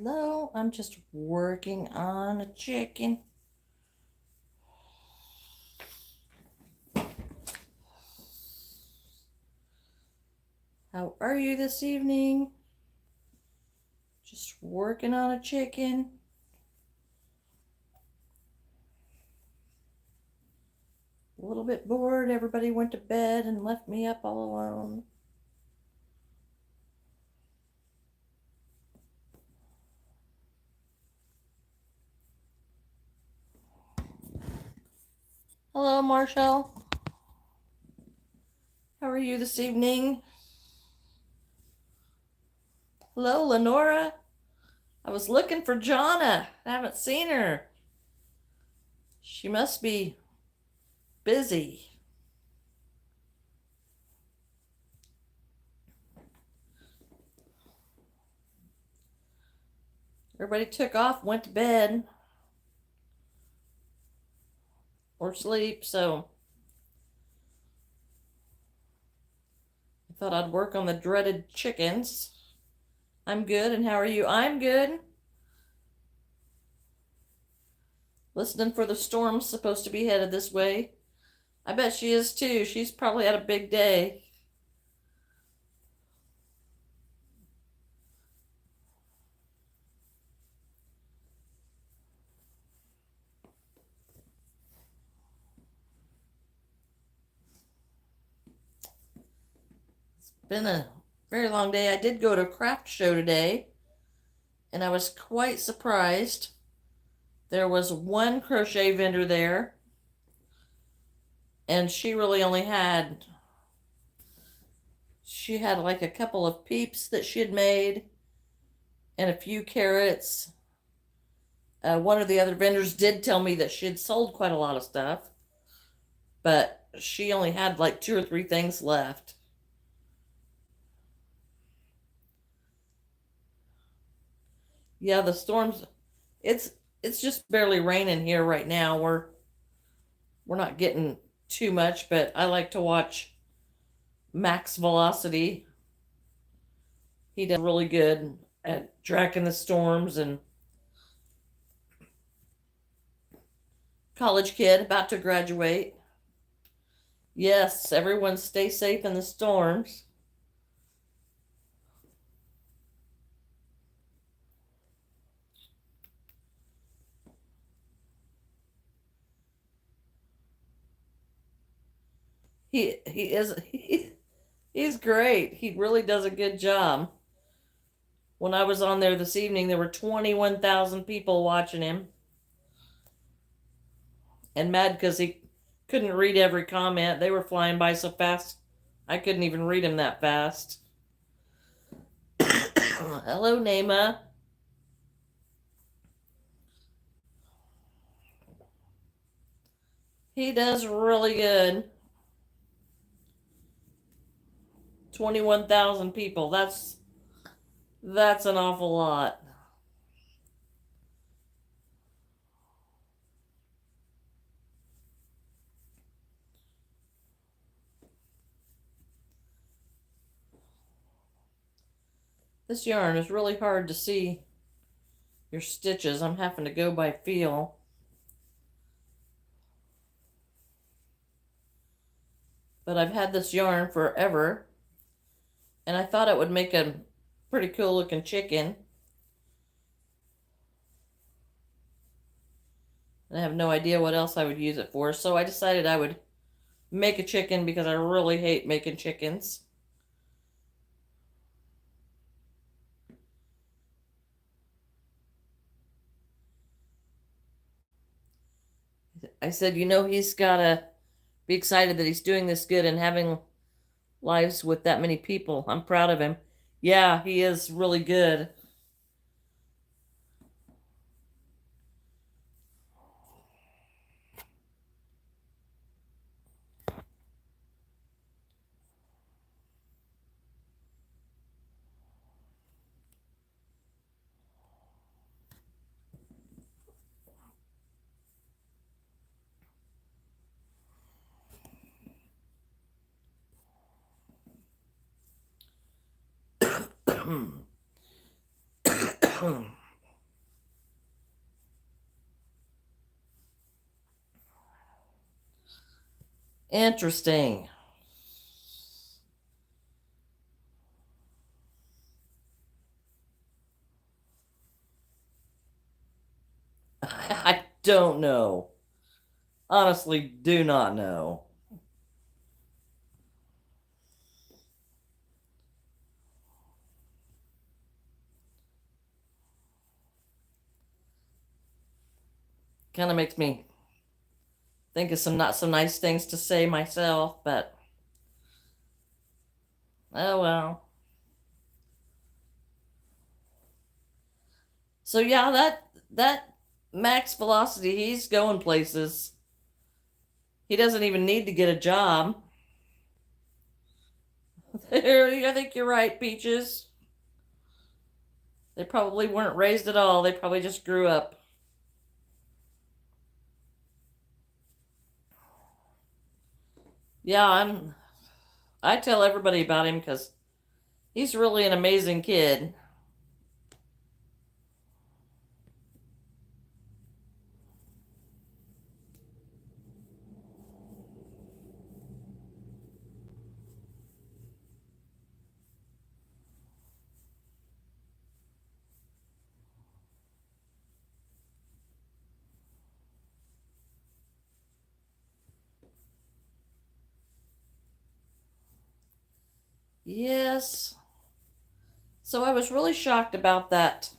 Hello, I'm just working on a chicken. How are you this evening? Just working on a chicken. A little bit bored. Everybody went to bed and left me up all alone. Hello, Marshall. How are you this evening? Hello, Lenora. I was looking for Jonna. I haven't seen her. She must be busy. Everybody took off, went to bed or sleep, so I thought I'd work on the dreaded chickens. I'm good, and how are you? I'm good. Listening for the storm's supposed to be headed this way. I bet she is too. She's probably had a big day. It's been a very long day. I did go to a craft show today, and I was quite surprised. There was one crochet vendor there, and she had like a couple of peeps that she had made and a few carrots. One of the other vendors did tell me that she had sold quite a lot of stuff, but she only had like two or three things left. Yeah, the storms, it's it's just barely raining here right now. We're not getting too much, but I like to watch Max Velocity. He does really good at tracking the storms. And college kid about to graduate. Yes, everyone stay safe in the storms. He's great. He really does a good job. When I was on there this evening, there were 21,000 people watching him, and mad because he couldn't read every comment. They were flying by so fast, I couldn't even read them that fast. Hello, Nema. He does really good. 21,000 people. That's an awful lot. This yarn is really hard to see your stitches. I'm having to go by feel. But I've had this yarn forever, and I thought it would make a pretty cool looking chicken. And I have no idea what else I would use it for, so I decided I would make a chicken because I really hate making chickens. I said, he's got to be excited that he's doing this good and having lives with that many people. I'm proud of him. Yeah, he is really good. Interesting. I don't know. Honestly, do not know. Kind of makes me think of some not so nice things to say myself, but oh well. So yeah, that max velocity, he's going places. He doesn't even need to get a job. I think you're right, Peaches. They probably weren't raised at all. They probably just grew up. Yeah, I tell everybody about him because he's really an amazing kid. Yes. So I was really shocked about that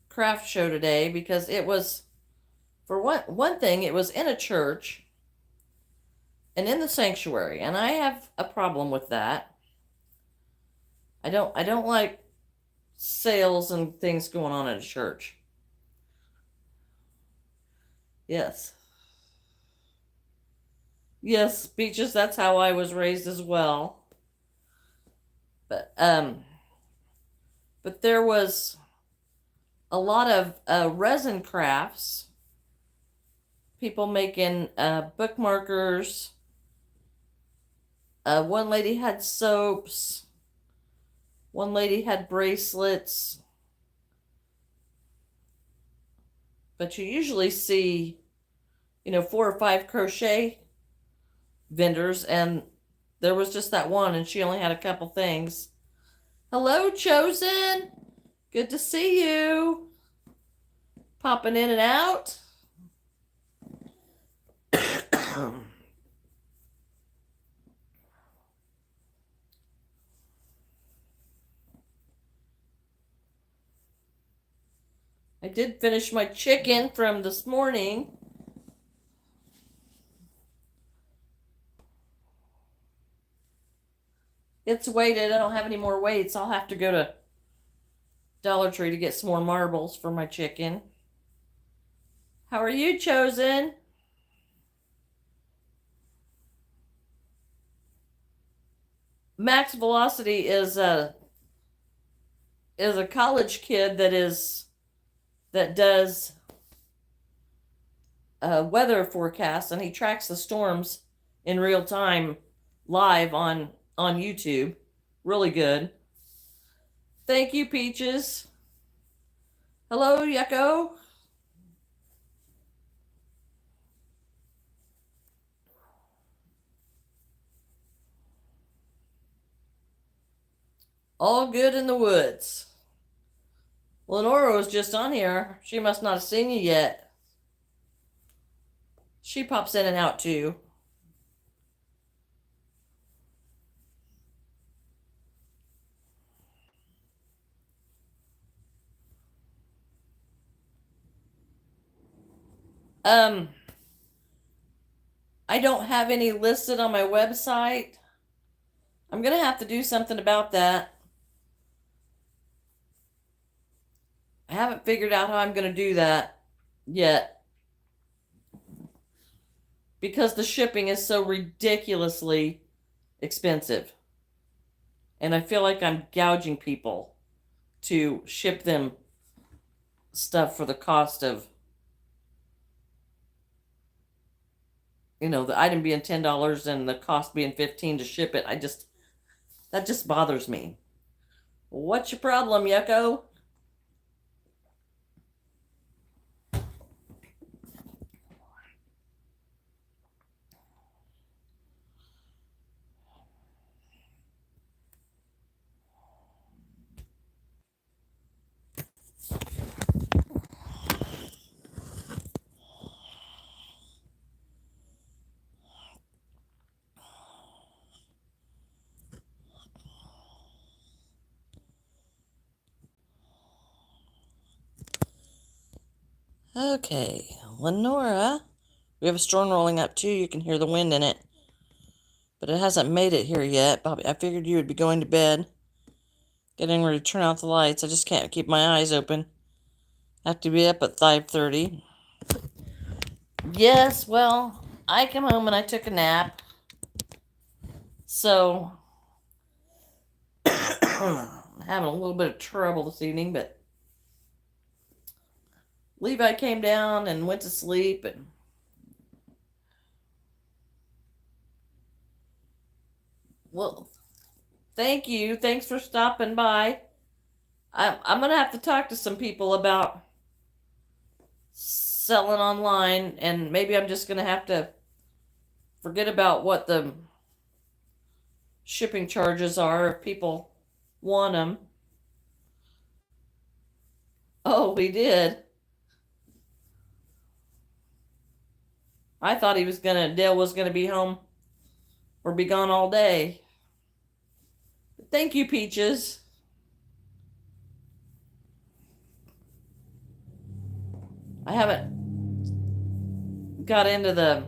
craft show today because it was, for one thing, it was in a church and in the sanctuary, and I have a problem with that. I don't like sales and things going on at a church. Yes. Yes, Beaches, that's how I was raised as well. But there was a lot of resin crafts, people making bookmarkers. One lady had soaps. One lady had bracelets. But you usually see, 4 or 5 crochet vendors, and there was just that one, and she only had a couple things. Hello, Chosen. Good to see you. Popping in and out. I did finish my chicken from this morning. It's weighted. I don't have any more weights. I'll have to go to Dollar Tree to get some more marbles for my chicken. How are you, Chosen? Max Velocity is a college kid that does weather forecasts, and he tracks the storms in real time live on YouTube. Really good. Thank you, Peaches. Hello, Yucko. All good in the woods. Lenora was just on here. She must not have seen you yet. She pops in and out too. Um, I don't have any listed on my website. I'm gonna have to do something about that. I haven't figured out how I'm gonna do that yet because the shipping is so ridiculously expensive. And I feel like I'm gouging people to ship them stuff for the cost of, the item being $10 and the cost being 15 to ship it. That just bothers me. What's your problem, Yucko? Okay, Lenora. We have a storm rolling up too. You can hear the wind in it. But it hasn't made it here yet. Bobby, I figured you would be going to bed. Getting ready to turn out the lights. I just can't keep my eyes open. I have to be up at 5:30. Yes, well, I came home and I took a nap. So, I'm having a little bit of trouble this evening, but Levi came down and went to sleep, and well, thank you. Thanks for stopping by. I'm gonna have to talk to some people about selling online, and maybe I'm just gonna have to forget about what the shipping charges are if people want them. Oh, we did. I thought Dale was gonna be home or be gone all day. Thank you, Peaches. I haven't got into the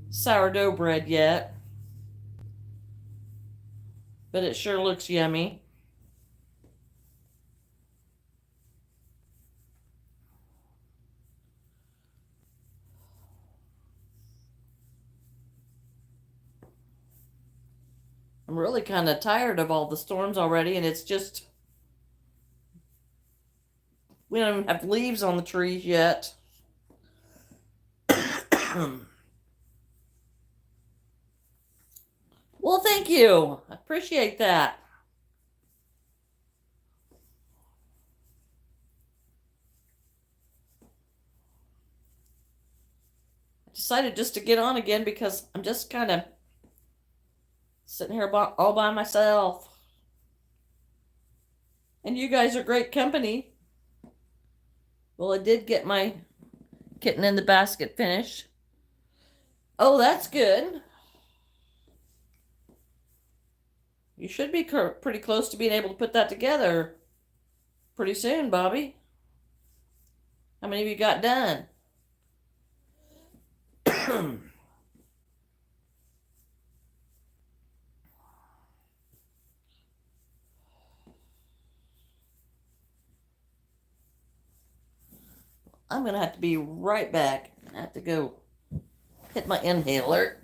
sourdough bread yet, but it sure looks yummy. I'm really kind of tired of all the storms already, and it's just, we don't even have leaves on the trees yet. Well, thank you. I appreciate that. I decided just to get on again because I'm just kind of sitting here all by myself. And you guys are great company. Well, I did get my kitten in the basket finished. Oh, that's good. You should be pretty close to being able to put that together pretty soon, Bobby. How many have you got done? I'm going to have to be right back. I have to go hit my inhaler.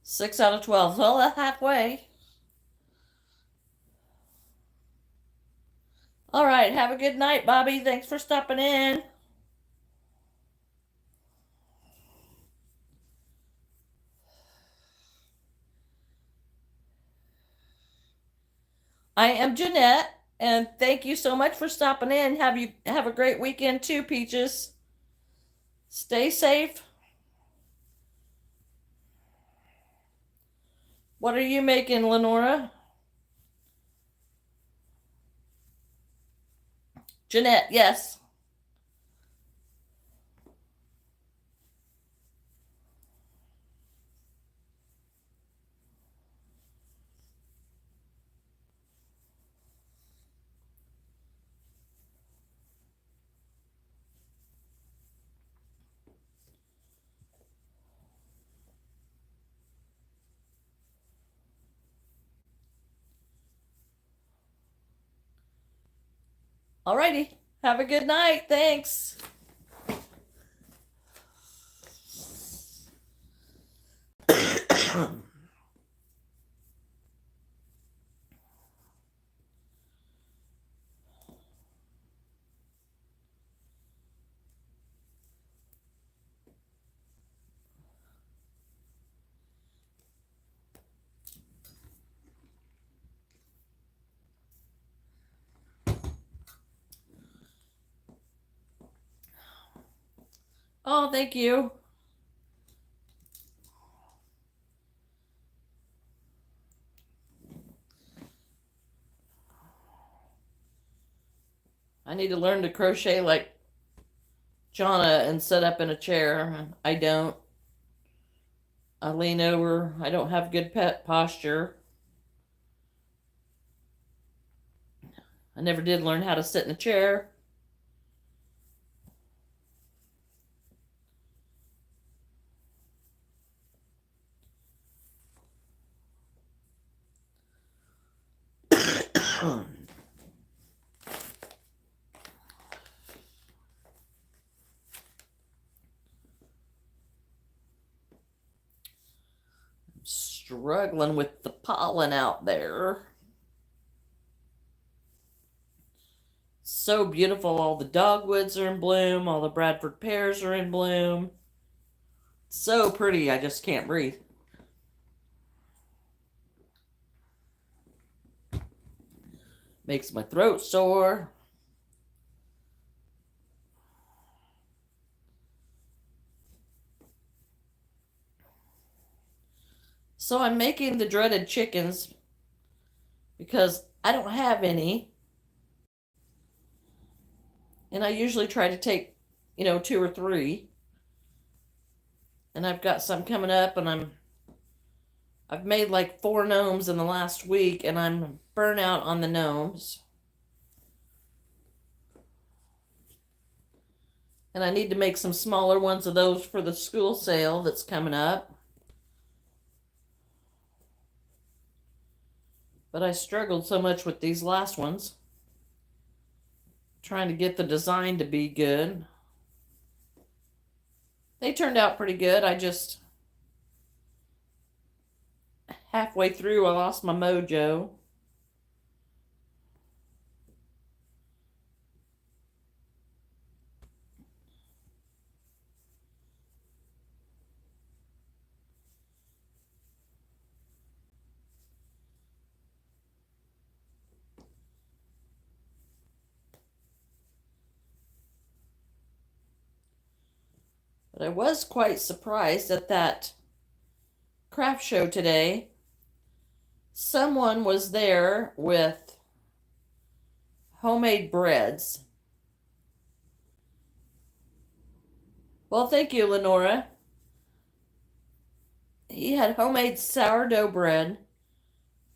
Six out of 12. Well, that's halfway. All right. Have a good night, Bobby. Thanks for stopping in. I am Jeanette, and thank you so much for stopping in. Have a great weekend too, Peaches. Stay safe. What are you making, Lenora? Jeanette, yes. Alrighty. Have a good night. Thanks. Oh, thank you. I need to learn to crochet like Jonna and sit up in a chair. I don't. I lean over. I don't have good pet posture. I never did learn how to sit in a chair. Struggling with the pollen out there. So beautiful. All the dogwoods are in bloom. All the Bradford pears are in bloom. So pretty. I just can't breathe. Makes my throat sore. So I'm making the dreaded chickens because I don't have any. And I usually try to take, 2 or 3. And I've got some coming up, and I've made like 4 gnomes in the last week, and I'm burnt out on the gnomes. And I need to make some smaller ones of those for the school sale that's coming up. But I struggled so much with these last ones, trying to get the design to be good. They turned out pretty good. I just, halfway through, I lost my mojo. But I was quite surprised at that craft show today. Someone was there with homemade breads. Well, thank you, Lenora. He had homemade sourdough bread,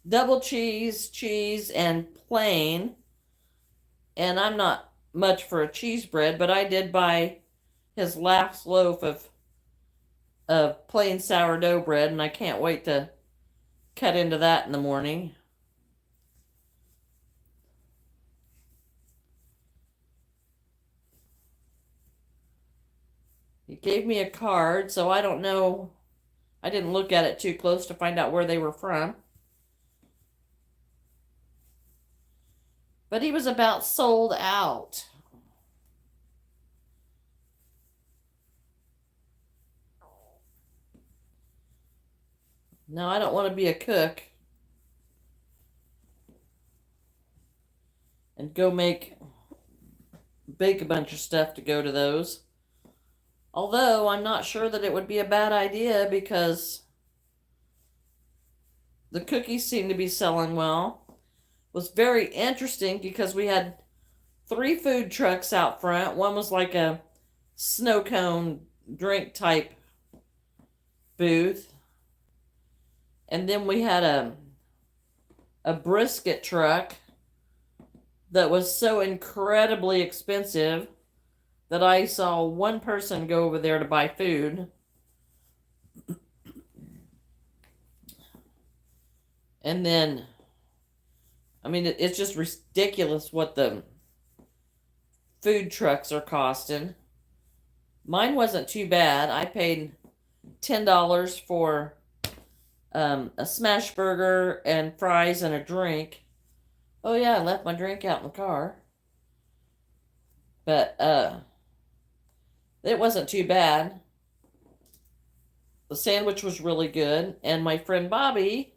double cheese, and plain. And I'm not much for a cheese bread, but I did buy his last loaf of plain sourdough bread, and I can't wait to cut into that in the morning. He gave me a card, so I don't know. I didn't look at it too close to find out where they were from. But he was about sold out. No, I don't want to be a cook and go bake a bunch of stuff to go to those. Although I'm not sure that it would be a bad idea because the cookies seem to be selling well. It was very interesting because we had 3 food trucks out front. One was like a snow cone drink type booth. And then we had a brisket truck that was so incredibly expensive that I saw one person go over there to buy food. And then, it's just ridiculous what the food trucks are costing. Mine wasn't too bad. I paid $10 for a smash burger and fries and a drink. Oh yeah, I left my drink out in the car. But it wasn't too bad. The sandwich was really good, and my friend Bobby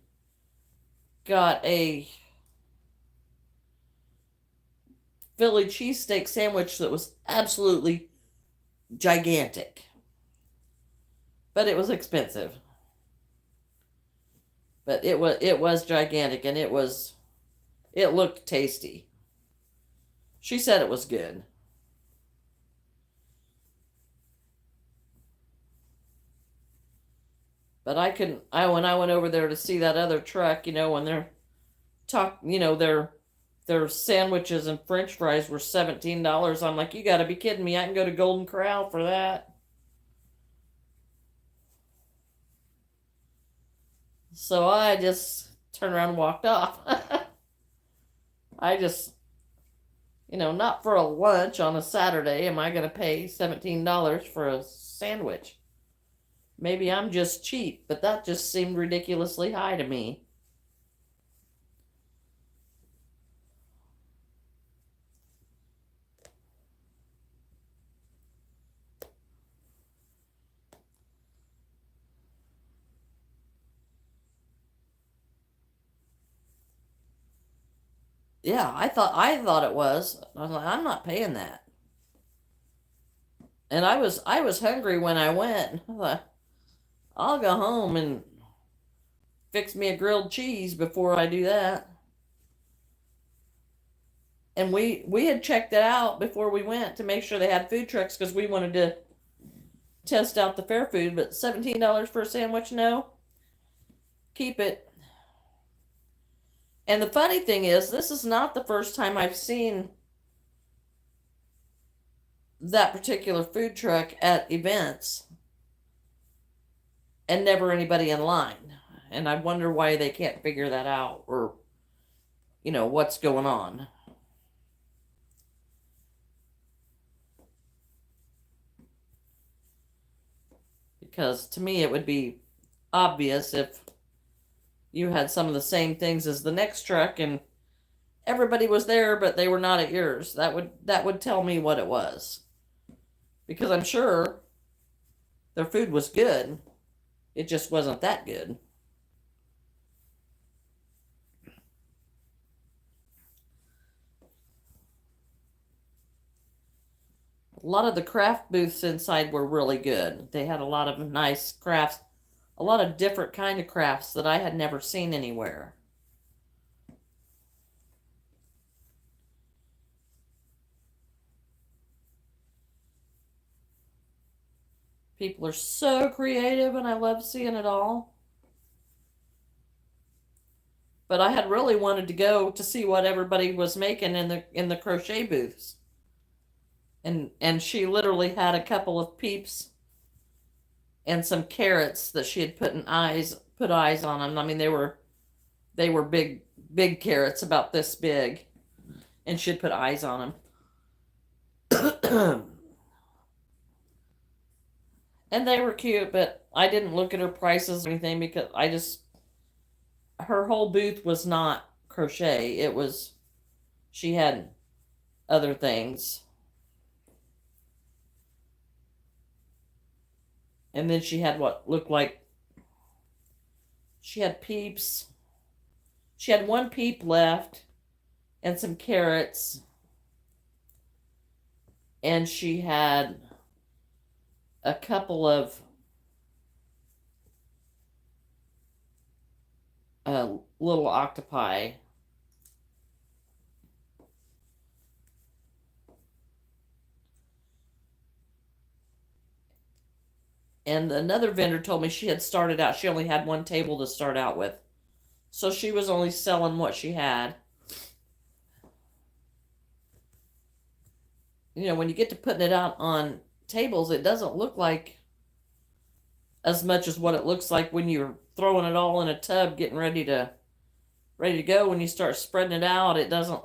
got a Philly cheesesteak sandwich that was absolutely gigantic. But it was expensive. But it was gigantic, and it looked tasty. She said it was good. But I couldn't I when I went over there to see that other truck, when they're their sandwiches and french fries were $17. I'm like, you got to be kidding me. I can go to Golden Corral for that. So I just turned around and walked off. I just, not for a lunch on a Saturday am I going to pay $17 for a sandwich. Maybe I'm just cheap, but that just seemed ridiculously high to me. Yeah, I thought it was. I was like, I'm not paying that. And I was hungry when I went. I thought, I'll go home and fix me a grilled cheese before I do that. And we had checked it out before we went to make sure they had food trucks because we wanted to test out the fair food. But $17 for a sandwich, no, keep it. And the funny thing is, this is not the first time I've seen that particular food truck at events and never anybody in line. And I wonder why they can't figure that out, or what's going on. Because to me, it would be obvious if you had some of the same things as the next truck and everybody was there, but they were not at yours. That would tell me what it was. Because I'm sure their food was good. It just wasn't that good. A lot of the craft booths inside were really good. They had a lot of nice crafts, a lot of different kind of crafts that I had never seen anywhere. People are so creative and I love seeing it all. But I had really wanted to go to see what everybody was making in the crochet booths. And she literally had a couple of peeps and some carrots that she had put eyes on them. I mean, they were big carrots about this big, and she had put eyes on them. And they were cute, but I didn't look at her prices or anything because her whole booth was not crochet. She had other things. And then she had what looked like she had peeps. She had one peep left and some carrots. And she had a couple of little octopi. And another vendor told me she had started out, she only had one table to start out with. So she was only selling what she had. When you get to putting it out on tables, it doesn't look like as much as what it looks like when you're throwing it all in a tub getting ready to go. When you start spreading it out, it doesn't,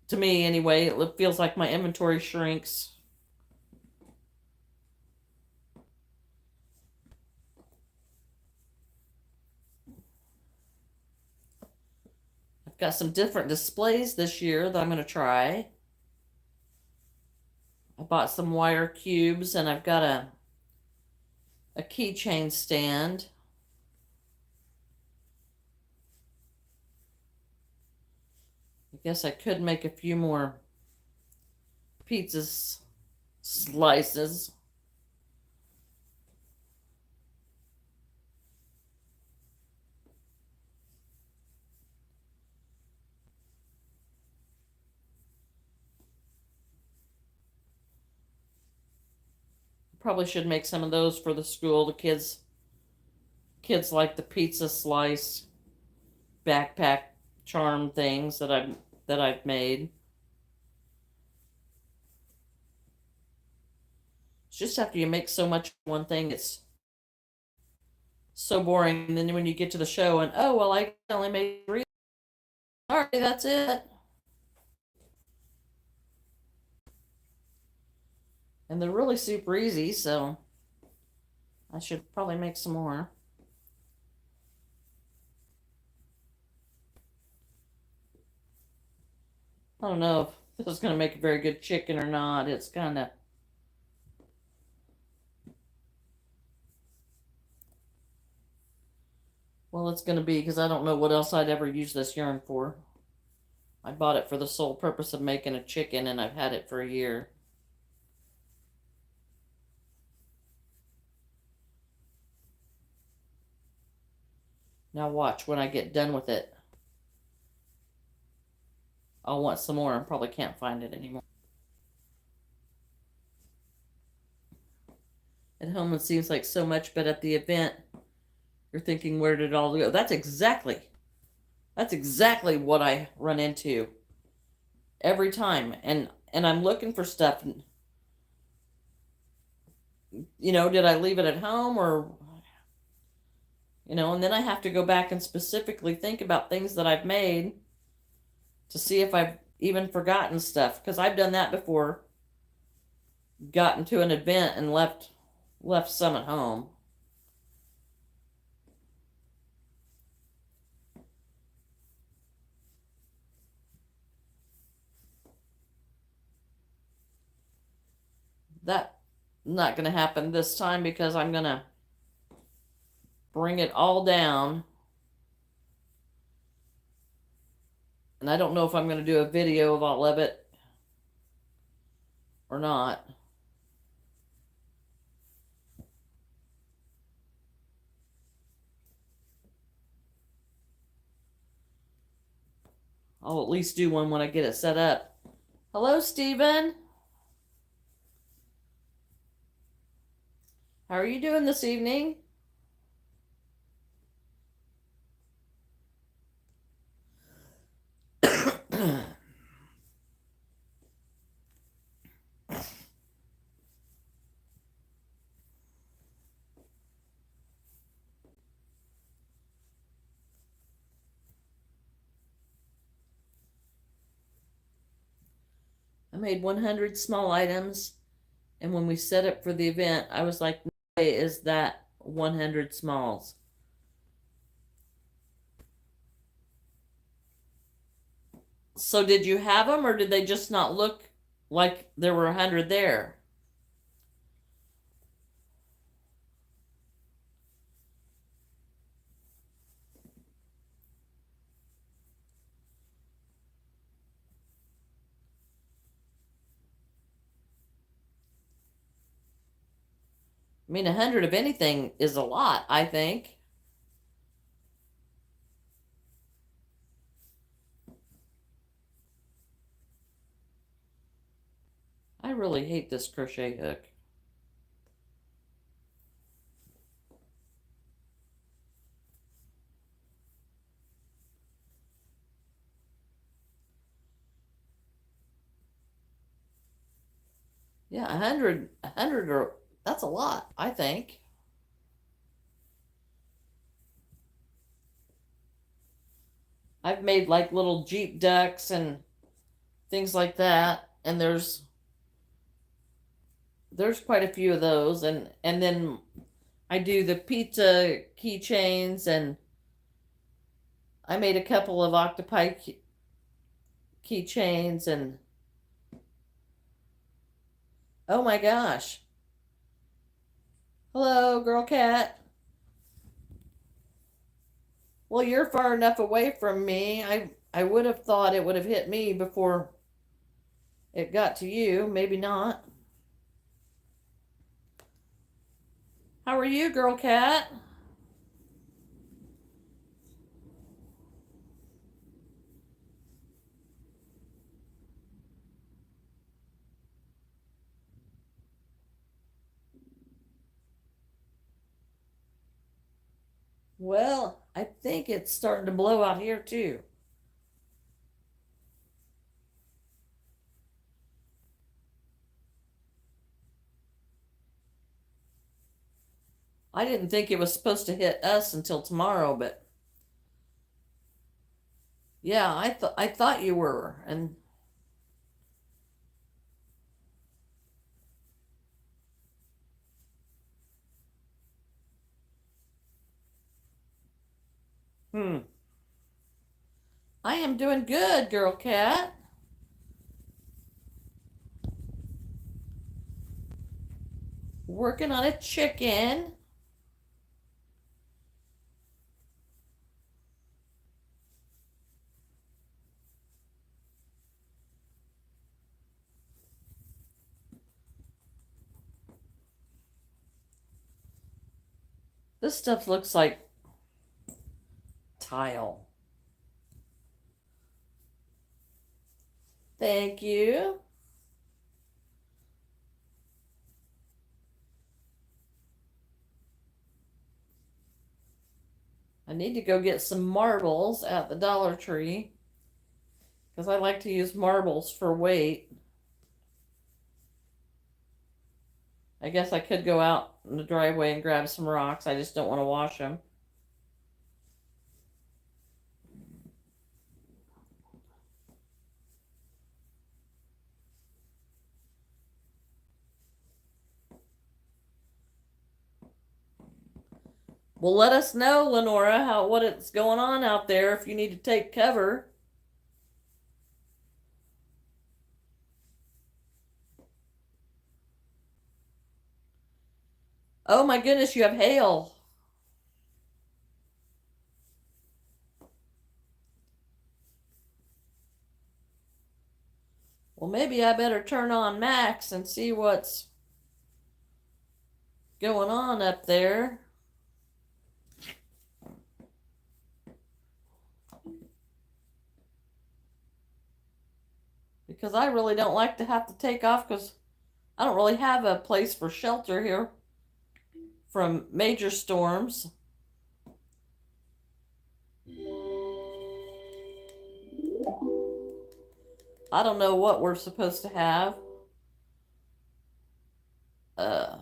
to me anyway, it feels like my inventory shrinks. I've got some different displays this year that I'm going to try. I bought some wire cubes, and I've got a keychain stand. I guess I could make a few more pizzas slices. Probably should make some of those for the school. The kids like the pizza slice backpack charm things that I've made. It's just after you make so much one thing, it's so boring. And then when you get to the show and oh well, I only made three. Sorry, that's it. And they're really super easy, so I should probably make some more. I don't know if this is going to make a very good chicken or not. It's kind of, well, it's going to be because I don't know what else I'd ever use this yarn for. I bought it for the sole purpose of making a chicken, and I've had it for a year. Now watch, when I get done with it, I'll want some more and probably can't find it anymore. At home it seems like so much, but at the event, you're thinking, where did it all go? That's exactly what I run into every time. And I'm looking for stuff. Did I leave it at home or and then I have to go back and specifically think about things that I've made to see if I've even forgotten stuff because I've done that before. Gotten to an event and left some at home. That's not going to happen this time because I'm going to bring it all down. And I don't know if I'm going to do a video of all of it or not. I'll at least do one when I get it set up. Hello, Stephen. How are you doing this evening? I made 100 small items, and when we set up for the event, I was like, no way is that 100 smalls. So did you have them, or did they just not look like there were 100 there? I mean, 100 of anything is a lot, I think. I really hate this crochet hook. Yeah, 100 or that's a lot, I think. I've made like little Jeep ducks and things like that, and there's quite a few of those, and then I do the pizza keychains, and I made a couple of octopi keychains, and oh my gosh. Hello, girl cat. Well, you're far enough away from me. I would have thought it would have hit me before it got to you. Maybe not. How are you, girl cat? Well, I think it's starting to blow out here too. I didn't think it was supposed to hit us until tomorrow, but yeah, I thought you were. And hmm, I am doing good, girl cat. Working on a chicken. This stuff looks like tile. Thank you. I need to go get some marbles at the Dollar Tree because I like to use marbles for weight. I guess I could go out in the driveway and grab some rocks. I just don't want to wash them. Well, let us know, Lenora, how what it's going on out there if you need to take cover. Oh my goodness, you have hail. Well, maybe I better turn on Max and see what's going on up there. Because I really don't like to have to take off because I don't really have a place for shelter here from major storms. I don't know what we're supposed to have. Uh,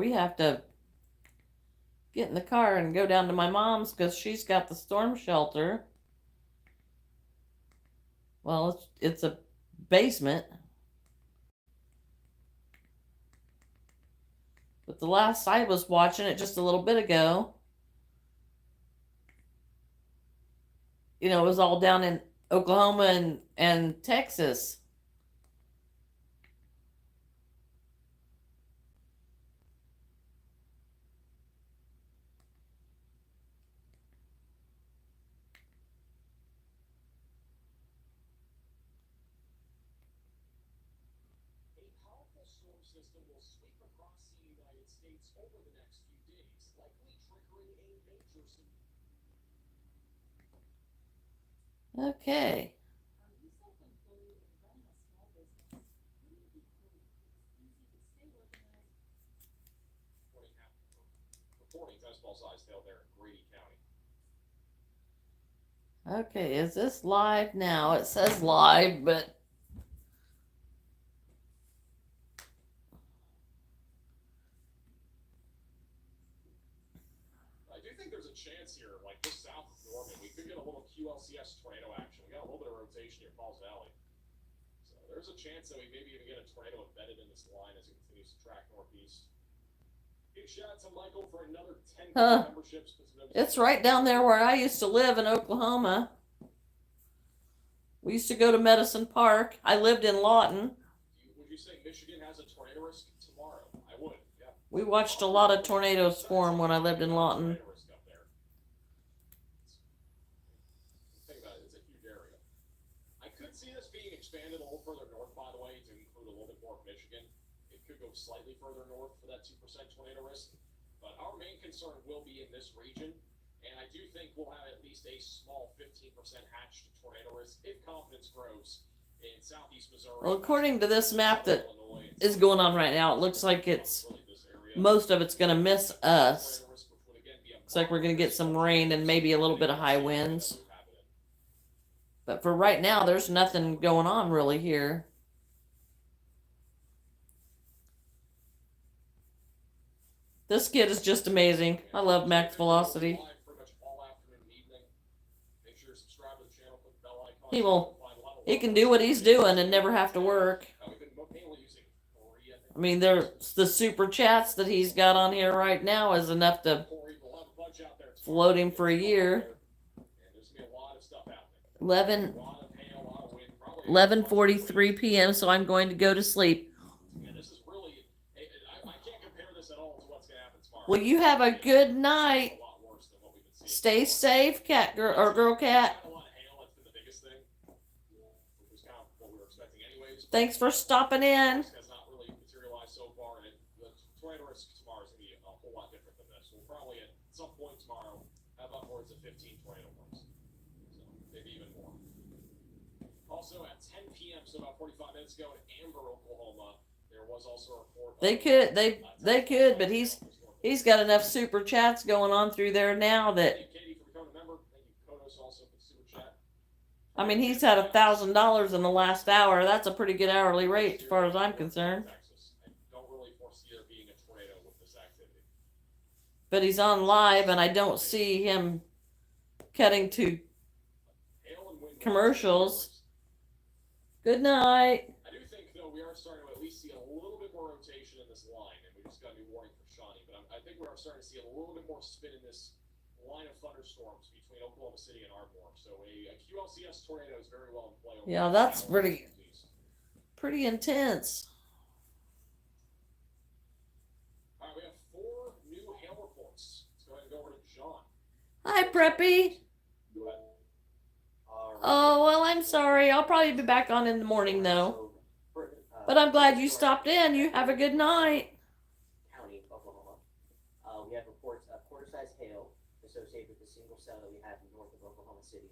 we have to get in the car and go down to my mom's because she's got the storm shelter. Well, it's a basement. But the last I was watching it just a little bit ago, it was all down in Oklahoma and Texas. Okay. Okay, is this live now? It says live, but I do think there's a chance here, like just south of Norman, we could get a little QLCS tornado action. We got a little bit of rotation near Falls Valley. So there's a chance that we maybe even get a tornado embedded in this line as it continues to track northeast. Big shout out to Michael for another 10 memberships. It's right down there where I used to live in Oklahoma. We used to go to Medicine Park. I lived in Lawton. Would you say Michigan has a tornado risk tomorrow? I would, yeah. We watched a lot of tornadoes form when I lived in Lawton. Think about it, it's a huge area. I could see this being expanded a little further north, by the way, to include a little bit more of Michigan. It could go slightly further north for that 2% tornado risk. But our main concern will be in this region. And I do think we'll have at least a small 15% hatched tornado risk if confidence grows in southeast Missouri. Well, according to this map that is going on right now, it looks like most of it's going to miss us. Looks like we're going to get some rain and maybe a little bit of high winds. But for right now, there's nothing going on really here. This kid is just amazing. I love max velocity. He can do what he's doing and never have to work. I mean, there's the super chats that he's got on here right now is enough to float him for a year. 11:43 p.m. So I'm going to go to sleep. Well, you have a good night. Stay safe, cat girl or girl cat. Thanks for stopping in. Has not really materialized so far, and the tornado risk tomorrow is going to be a whole lot different than this. We'll probably at some point tomorrow have upwards of 15 tornado warnings, so maybe even more. Also at 10 p.m., so about 45 minutes ago in Amber, Oklahoma, there was also a report. They could, but he's got enough super chats going on through there now that. Thank you, Katie, for becoming a member. Thank you, Kodos, also for the super chat. I mean, he's had $1,000 in the last hour. That's a pretty good hourly rate as far as I'm concerned. I don't really foresee there being a tornado with this activity. But he's on live, and I don't see him cutting to commercials. Good night. I do think, though, we are starting to at least see a little bit more rotation in this line, and we just got a new warning for Shawnee. But I think we are starting to see a little bit more spin in this line of thunderstorms between Oklahoma City and Ardmore. So a QLCS tornado is very well in play. Yeah, that's pretty intense. All right, we have 4 new hail reports. Let's go ahead and go over to John. Hi, Preppy. Go ahead. Oh, well, I'm sorry. I'll probably be back on in the morning, though. But I'm glad you stopped in. You have a good night. County, Oklahoma. We have reports of quarter-sized hail associated with the single cell that we have north of Oklahoma City.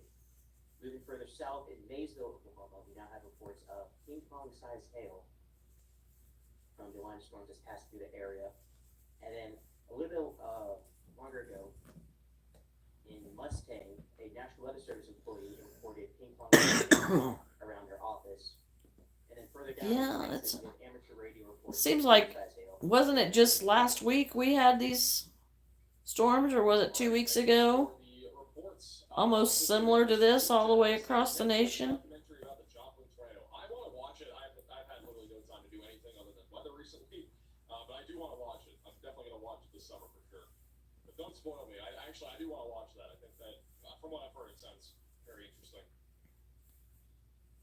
Moving further south in Maysville, Oklahoma, we now have reports of ping-pong-sized hail from the line of storms that's passed through the area. And then a little bit longer ago, in Mustang, a National Weather Service employee reported ping-pong-sized hail around their office. And then further down, Yeah, Texas, an amateur radio report. It seems like, quarter-sized hail. wasn't it just last week we had these storms, or was it 2 weeks ago? Almost similar to this all the way across the nation. I want to watch it. I've had literally no time to do anything other than weather recently, but I do want to watch it. I'm definitely going to watch it this summer for sure. But don't spoil me. I do want to watch that. I think that, from what I've heard, it sounds very interesting.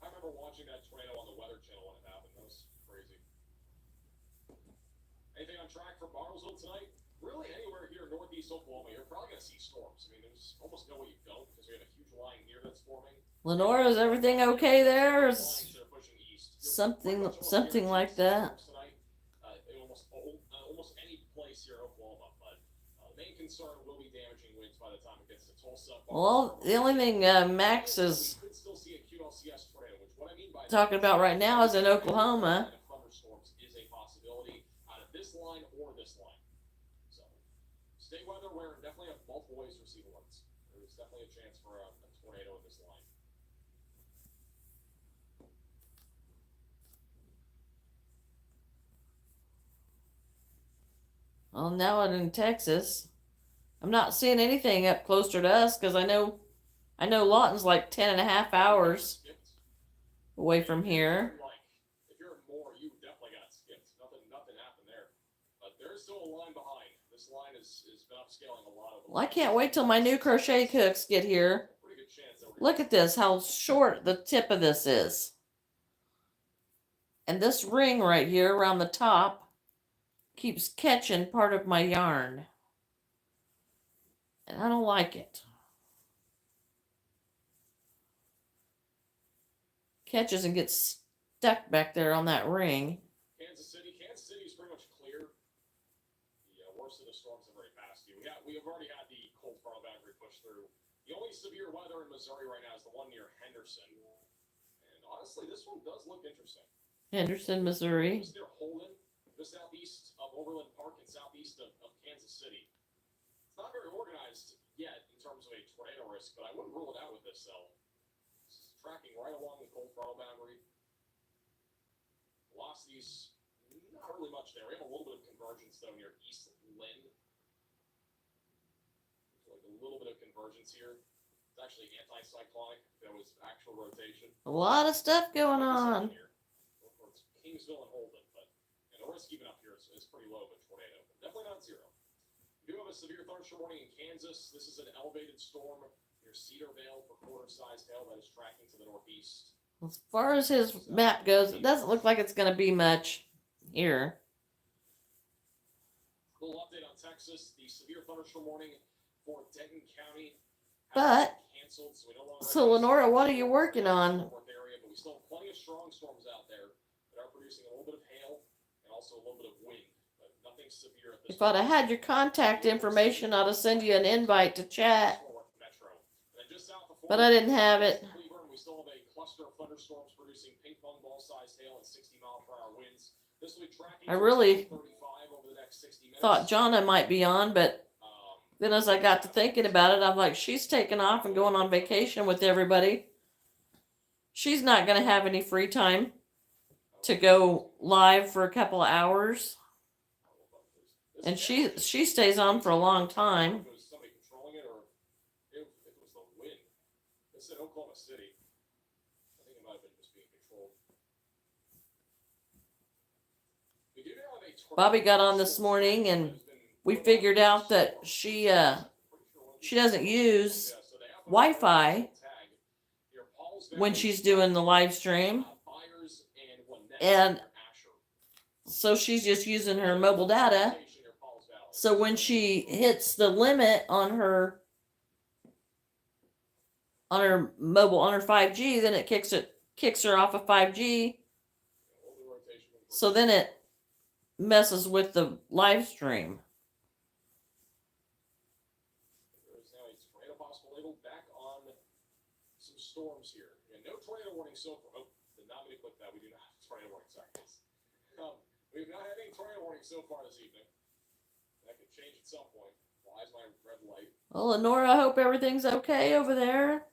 I remember watching that tornado on the Weather Channel when it happened. That was crazy. Anything on track for Bartlesville tonight? Really, anywhere here in northeast Oklahoma, you're probably going to see storms. I mean, there's almost no way you don't, because we have a huge line here that's forming. Lenora, is everything okay there? Or is Lines that are pushing east. something like that? Tonight, in almost any place here in Oklahoma, but the main concern will be damaging winds by the time it gets to Tulsa. Well, the only thing Max is We could still see a QLCS tornado, which what I mean by talking about right now is in Oklahoma. thunderstorms is a possibility out of this line or this line. So stay weather aware and definitely have multiple ways to receive alerts. There's definitely a chance for a tornado in this line. Well, now in Texas, I'm not seeing anything up closer to us because I know Lawton's like 10.5 hours Skipped. away from here. Like, if you're more, you definitely got skipped. Nothing happened there. But there's still a line behind. This line is been upscaling a lot of. Well, I can't wait till my new crochet hooks get here. Pretty good chance that Look at this, how short the tip of this is. And this ring right here around the top keeps catching part of my yarn. And I don't like it. Catches and gets stuck back there on that ring. Kansas City is pretty much clear. The worst of the storms have already passed you. We have already had the cold front boundary push through. The only severe weather in Missouri right now is the one near Henderson. And honestly, this one does look interesting. Henderson, Missouri. Just near Holden, just southeast of Overland Park and southeast of Kansas City. It's not very organized yet in terms of a tornado risk, but I wouldn't rule it out with this cell. This is tracking right along the cold frontal boundary. Velocities, not really much there. We have a little bit of convergence though near East Lynn. Like a little bit of convergence here. It's actually anticyclonic. That was actual rotation. A lot of stuff going on. It's Kingsville and Holden, but the risk even up here is pretty low, but tornado. But definitely not zero. We do have a severe thunderstorm warning in Kansas. This is an elevated storm near Cedarvale for quarter-sized hail that is tracking to the northeast. As far as his map goes, it doesn't look like it's going to be much here. A little update on Texas. The severe thunderstorm warning for Denton County But, canceled, so Lenora, what are you working on? Area, but we still have plenty of strong storms out there that are producing a little bit of hail and also a little bit of wind, but nothing severe at this If I'd have had your contact information, I'd have sent you an invite to chat. But I didn't have it. We still have a cluster of thunderstorms producing ping pong ball sized hail and 60-mile-per-hour winds. This will be tracking I really 35 over the next 60 minutes. thought Jonna might be on, but then as I got to thinking about it, I'm like, she's taking off and going on vacation with everybody. She's not going to have any free time to go live for a couple of hours. And she stays on for a long time. Was somebody controlling it, or it was the wind? It said Oklahoma City. I think it might have been just being controlled. We do now have a tornado. Bobby got on this morning and we figured out that she doesn't use Wi-Fi when she's doing the live stream. And so she's just using her mobile data. So when she hits the limit on her mobile, on her 5G, then it kicks her off of 5G. So then it messes with the live stream. There's now a tornado possible label back on some storms here. And no tornado warning so far. Oh, did not mean to click that. We do not have a tornado warning. Sorry, guys. We've not had any tornado warning so far this evening. That could change at some point. Why is my red light? Well, Lenora, I hope everything's okay over there.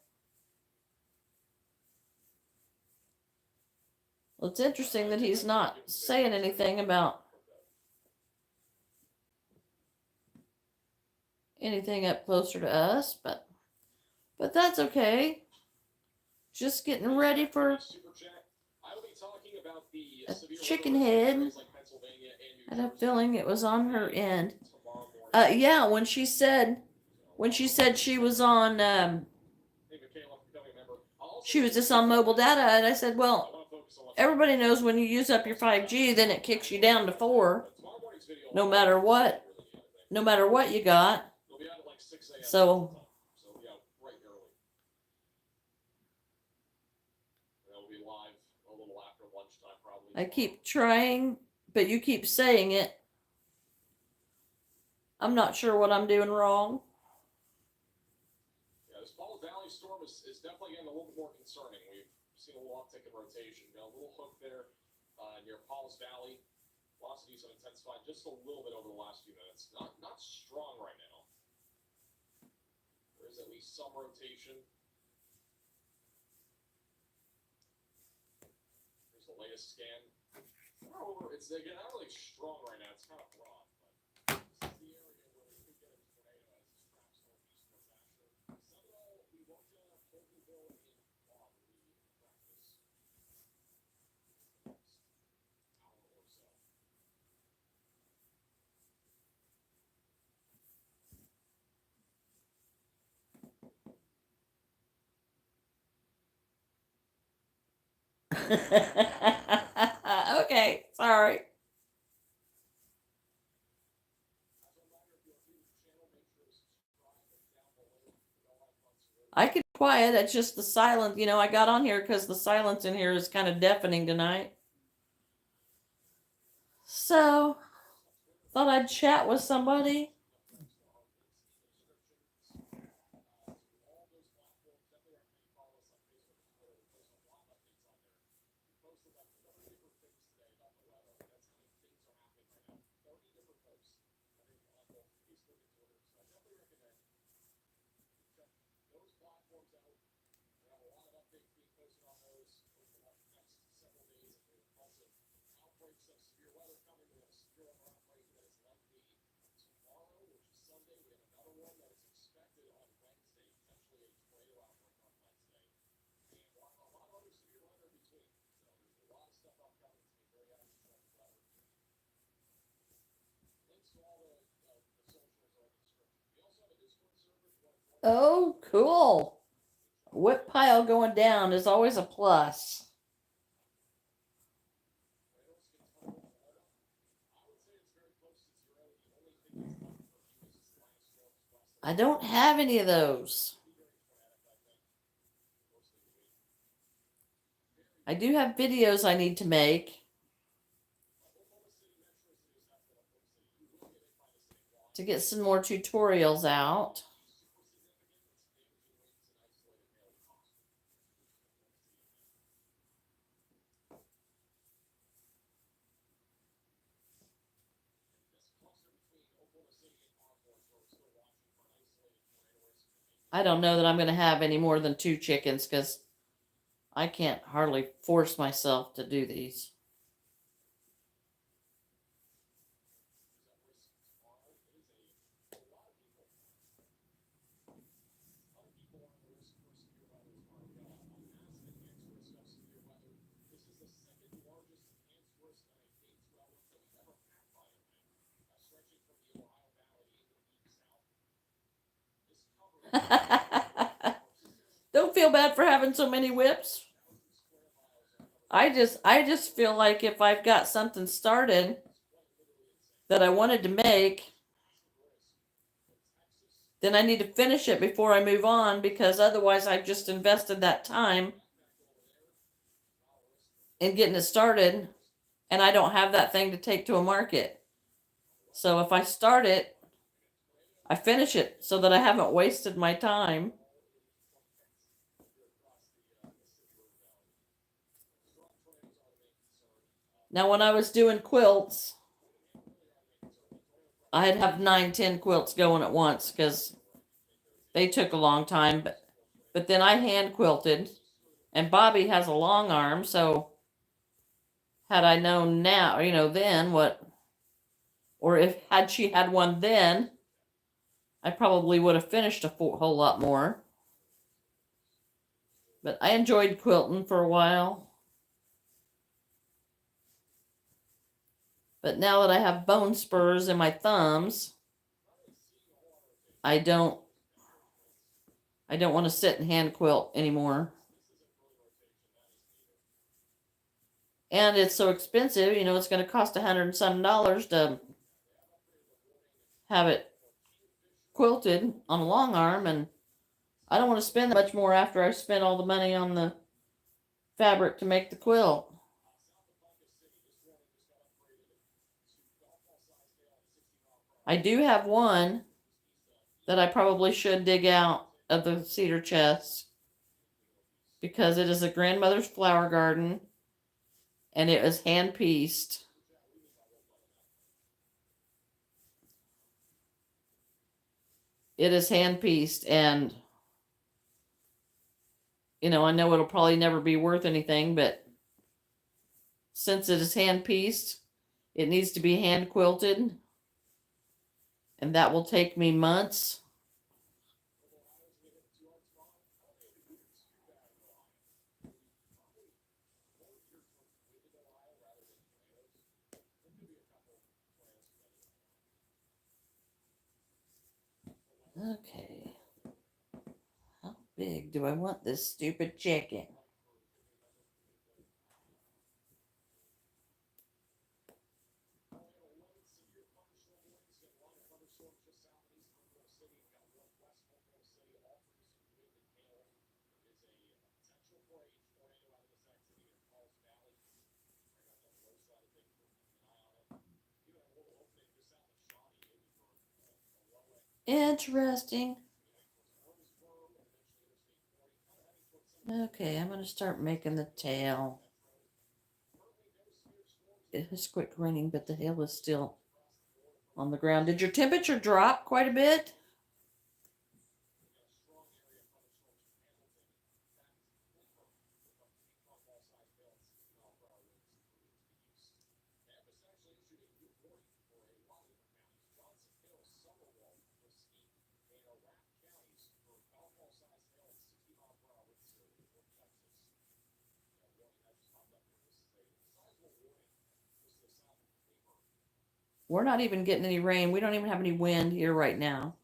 Well, it's interesting that he's not saying anything about anything up closer to us, but that's okay. Just getting ready for a chicken head. I had a feeling it was on her end. Yeah, when she said she was on, she was just on mobile data, and I said, well, everybody knows when you use up your 5G, then it kicks you down to 4, no matter what you got. So I keep trying, but you keep saying it. I'm not sure what I'm doing wrong. Yeah, this Falls Valley storm is definitely getting a little bit more concerning. We've seen a little uptick in rotation. Got a little hook there near Falls Valley. Velocities have intensified just a little bit over the last few minutes. Not strong right now. There is at least some rotation. Here's the latest scan. It's again not really strong right now. It's kind of broad, but this is the area where we could get a tornado as this traps northeast West Asher. Seminole, we looked at Holdenville in Bob. We practice next hour or so. Okay, sorry. I could be quiet. It's just the silence. I got on here because the silence in here is kind of deafening tonight. So, thought I'd chat with somebody. Oh, cool. Whip pile going down is always a plus. I don't have any of those. I do have videos I need to make to get some more tutorials out. I don't know that I'm going to have any more than 2 chickens because I can't hardly force myself to do these. Don't feel bad for having so many whips. I just feel like if I've got something started that I wanted to make, then I need to finish it before I move on because otherwise I've just invested that time in getting it started and I don't have that thing to take to a market. So if I start it, I finish it so that I haven't wasted my time. Now, when I was doing quilts, I'd have 9, 10 quilts going at once because they took a long time. But then I hand quilted, and Bobby has a long arm, so had I known now, then what, or if had she had one then, I probably would have finished a whole lot more. But I enjoyed quilting for a while. But now that I have bone spurs in my thumbs, I don't want to sit and hand quilt anymore. And it's so expensive, it's going to cost $100 and some to have it quilted on a long arm, and I don't want to spend that much more after I spent all the money on the fabric to make the quilt. I do have one that I probably should dig out of the cedar chest because it is a grandmother's flower garden and it was hand pieced. It is hand pieced, and I know it'll probably never be worth anything, but since it is hand pieced, it needs to be hand quilted, and that will take me months. Okay. How big do I want this stupid chicken? Interesting. Okay, I'm going to start making the tail. It has quit raining, but the hail is still on the ground. Did your temperature drop quite a bit? We're not even getting any rain. We don't even have any wind here right now.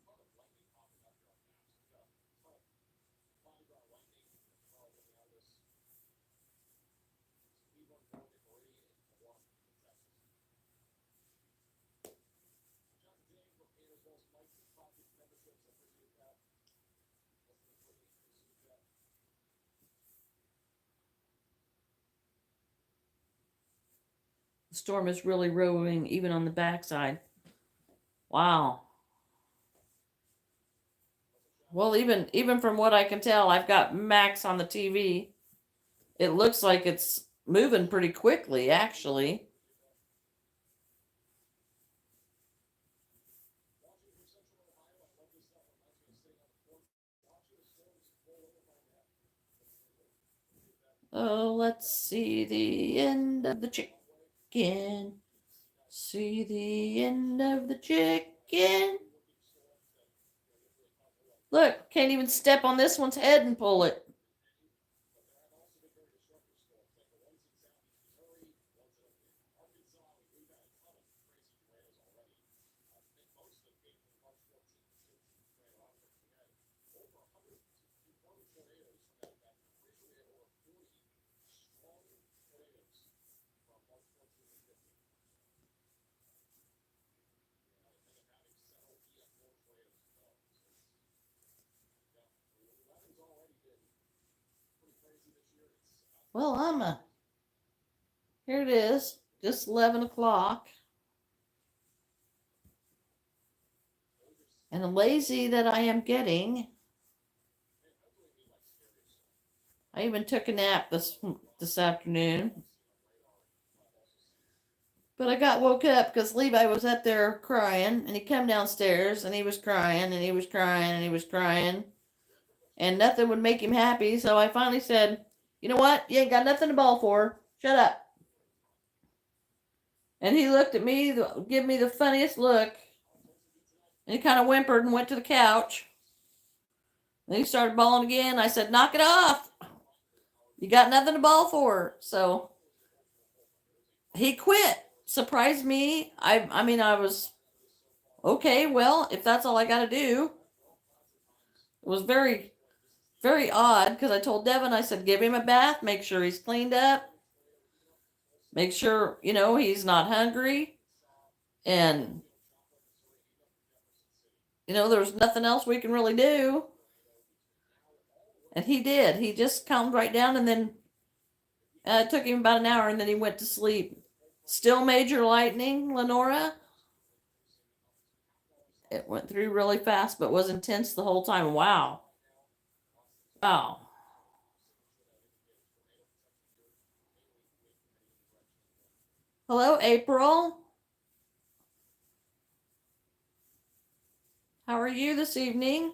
The storm is really rolling even on the backside. Wow. Well, even from what I can tell, I've got Max on the TV. It looks like it's moving pretty quickly, actually. Oh, let's see the end of the chicken. See the end of the chicken. Look, can't even step on this one's head and pull it. Well, here it is, just 11 o'clock. And lazy that I am getting. I even took a nap this afternoon. But I got woke up because Levi was up there crying, and he come downstairs, and he was crying, and he was crying, and he was crying, and nothing would make him happy. So I finally said, "You know what? You ain't got nothing to bawl for. Shut up." And he looked at me, give me the funniest look, and he kind of whimpered and went to the couch. Then he started bawling again. I said, "Knock it off. You got nothing to bawl for." So he quit. Surprised me. I mean, I was okay. Well, if that's all I got to do, it was very, very odd because I told Devin, I said, give him a bath, make sure he's cleaned up, make sure, he's not hungry. And, there's nothing else we can really do. And he did. He just calmed right down, and then it took him about an hour, and then he went to sleep. Still major lightning, Lenora. It went through really fast, but was intense the whole time. Wow. Wow. Hello, April. How are you this evening?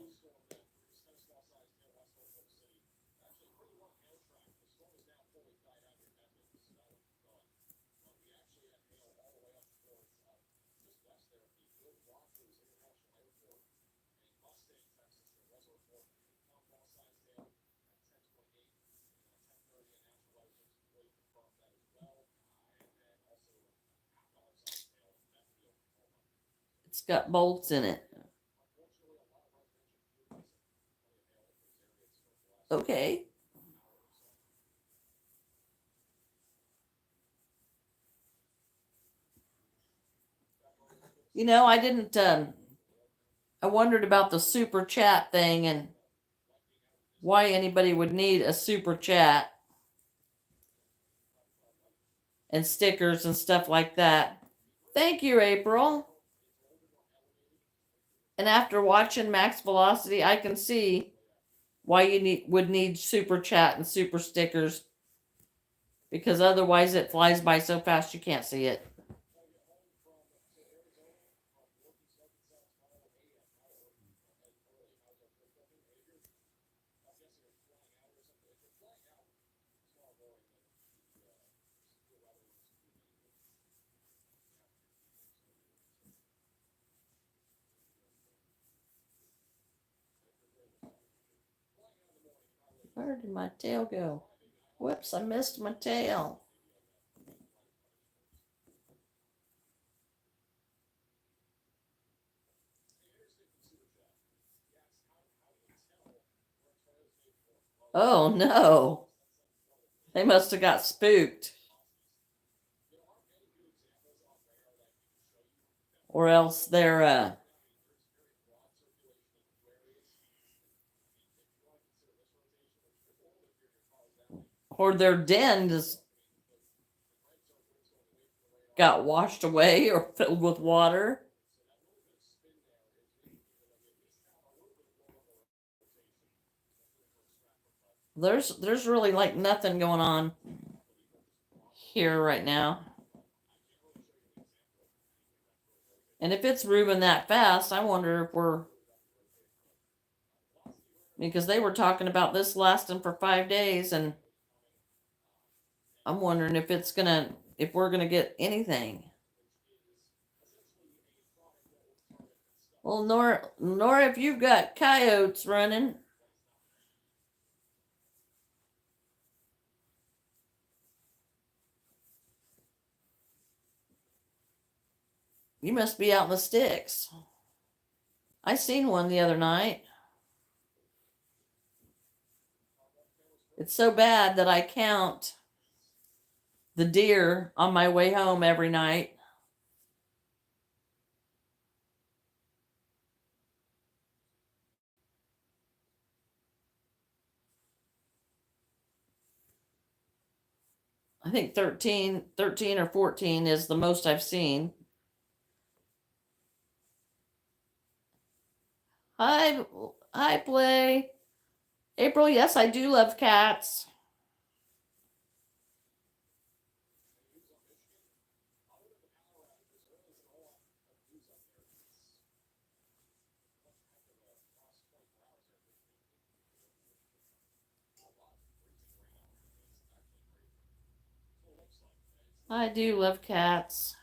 It's got bolts in it. Okay. I didn't, I wondered about the super chat thing and why anybody would need a super chat and stickers and stuff like that. Thank you, April. And after watching Max Velocity, I can see why you would need super chat and super stickers, because otherwise it flies by so fast you can't see it. Where did my tail go? Whoops, I missed my tail. Oh no. They must have got spooked. Or else they're or their den just got washed away or filled with water. There's really like nothing going on here right now. And if it's moving that fast, I wonder if we're, because they were talking about this lasting for 5 days, and I'm wondering if we're gonna get anything. Well, Nora, if you've got coyotes running, you must be out in the sticks. I seen one the other night. It's so bad that I count the deer on my way home every night. I think 13 or 14 is the most I've seen. Hi, Play. April, yes, I do love cats. I do love cats.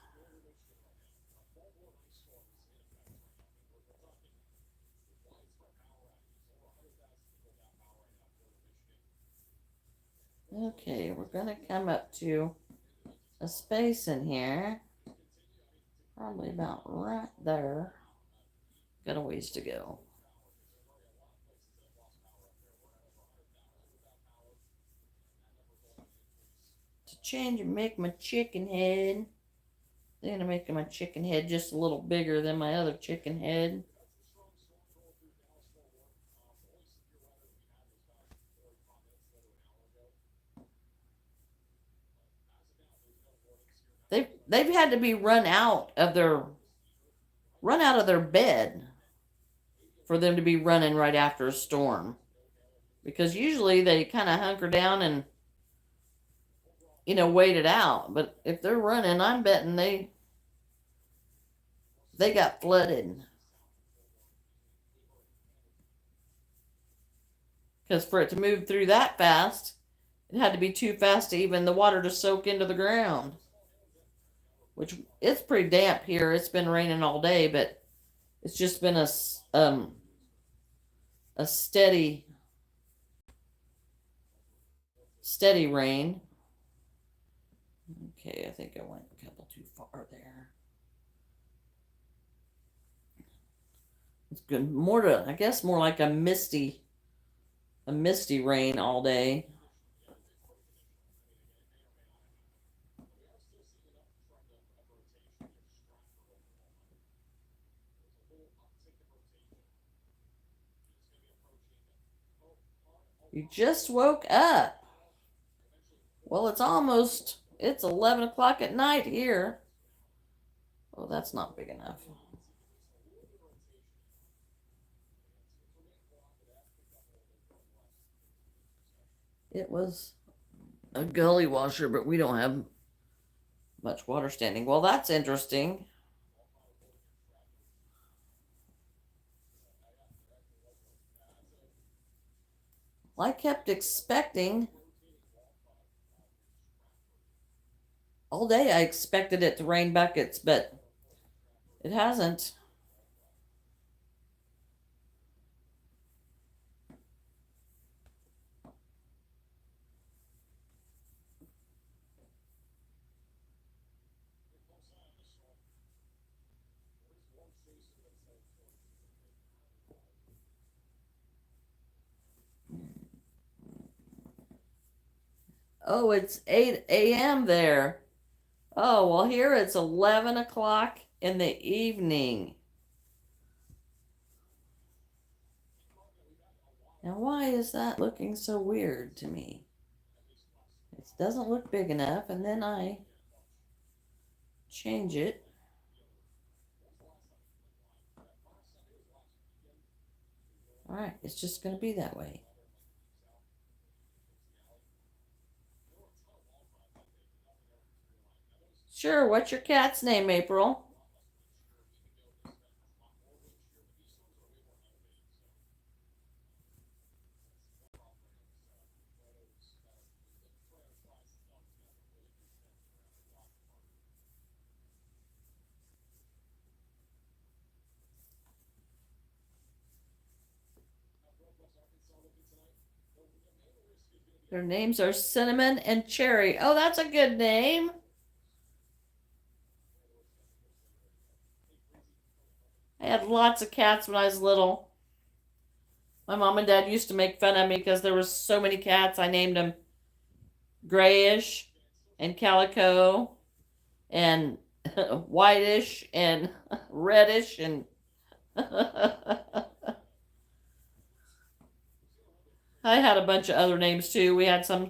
Okay, we're gonna come up to a space in here. Probably about right there. Got a ways to go. To change and make my chicken head. I'm gonna make my chicken head just a little bigger than my other chicken head. They've had to be run out of their bed for them to be running right after a storm, because usually they kind of hunker down and wait it out. But if they're running, I'm betting they got flooded, because for it to move through that fast, it had to be too fast to even the water to soak into the ground, which it's pretty damp here. It's been raining all day, but it's just been a steady rain. Okay, I think I went a couple too far there. It's good. I guess more like a misty rain all day. You just woke up. Well, it's 11 o'clock at night here. Oh, that's not big enough. It was a gully washer, but we don't have much water standing. Well, that's interesting. I kept expecting all day, I expected it to rain buckets, but it hasn't. Oh, it's 8 a.m. there. Oh, well, here it's 11 o'clock in the evening. Now, why is that looking so weird to me? It doesn't look big enough, and then I change it. All right, it's just going to be that way. Sure, what's your cat's name, April? Their names are Cinnamon and Cherry. Oh, that's a good name. I had lots of cats when I was little. My mom and dad used to make fun of me because there was so many cats. I named them grayish and calico and whitish and reddish and I had a bunch of other names too. We had some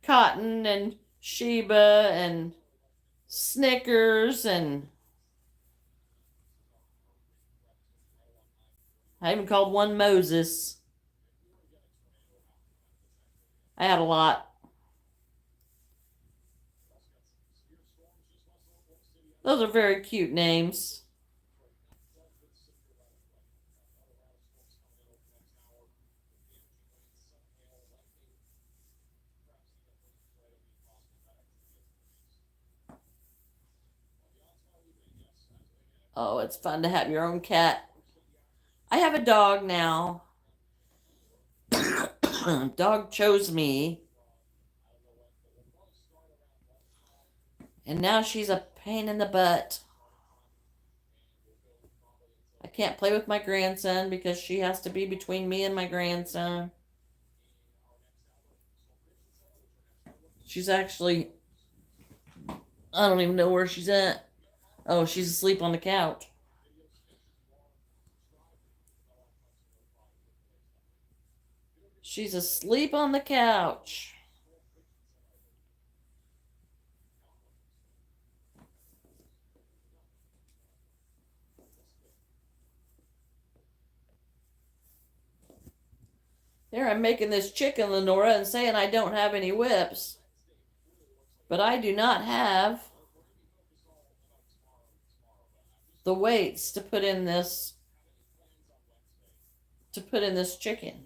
Cotton and Sheba and Snickers, and I even called one Moses. I had a lot. Those are very cute names. Oh, it's fun to have your own cat. I have a dog now. Dog chose me, and now she's a pain in the butt. I can't play with my grandson because she has to be between me and my grandson. She's actually, I don't even know where she's at. Oh, she's asleep on the couch. She's asleep on the couch. There, I'm making this chicken, Lenora, and saying I don't have any whips. But I do not have the weights to put in this chicken.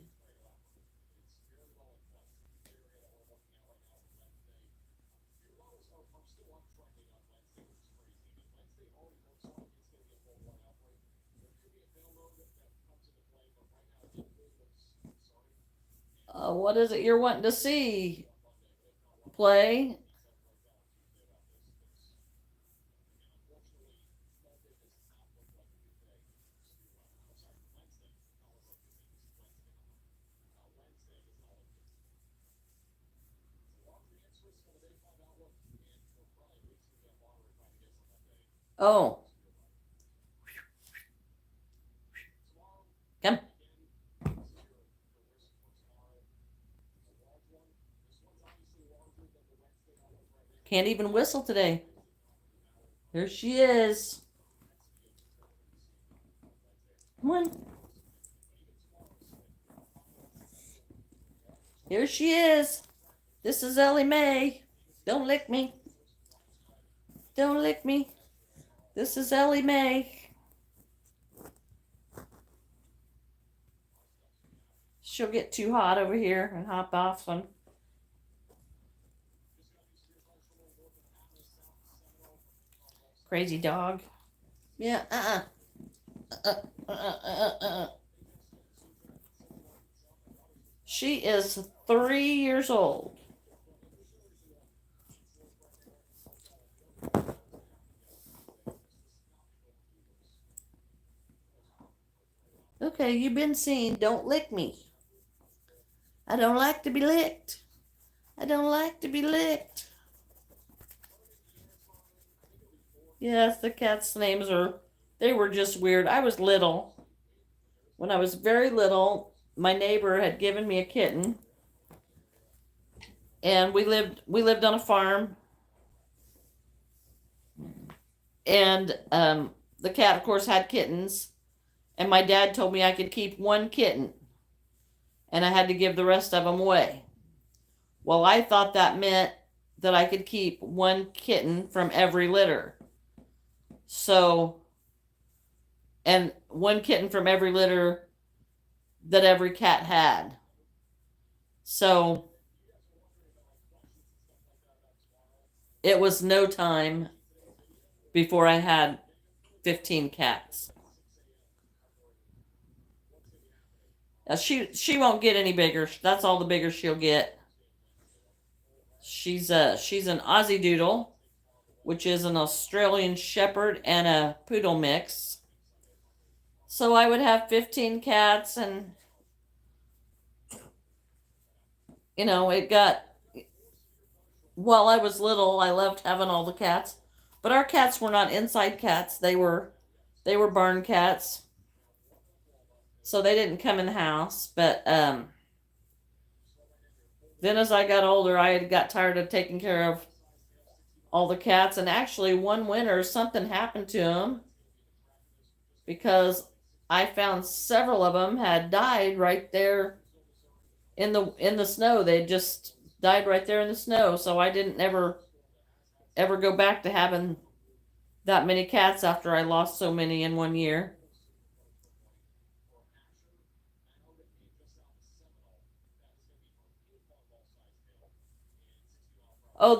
What is it you're wanting to see? Play? Oh, come. Can't even whistle today. There she is. Come on. Here she is. This is Ellie Mae. Don't lick me. Don't lick me. This is Ellie Mae. She'll get too hot over here and hop off some crazy dog. Yeah, She is 3 years old. Okay, you've been seen. Don't lick me. I don't like to be licked. I don't like to be licked. Yes, the cats' names they were just weird. I was little. When I was very little, my neighbor had given me a kitten. And we lived on a farm. And the cat, of course, had kittens. And my dad told me I could keep one kitten. And I had to give the rest of them away. Well, I thought that meant that I could keep one kitten from every litter. So, and one kitten from every litter that every cat had. So, it was no time before I had 15 cats. She won't get any bigger. That's all the bigger she'll get. She's an Aussie Doodle, which is an Australian Shepherd and a Poodle mix. So I would have 15 cats, and it got. While I was little, I loved having all the cats, but our cats were not inside cats. They were barn cats. So they didn't come in the house, but then as I got older, I had got tired of taking care of all the cats, and actually one winter something happened to them because I found several of them had died right there in the snow. They just died right there in the snow, so I didn't ever go back to having that many cats after I lost so many in one year. Oh,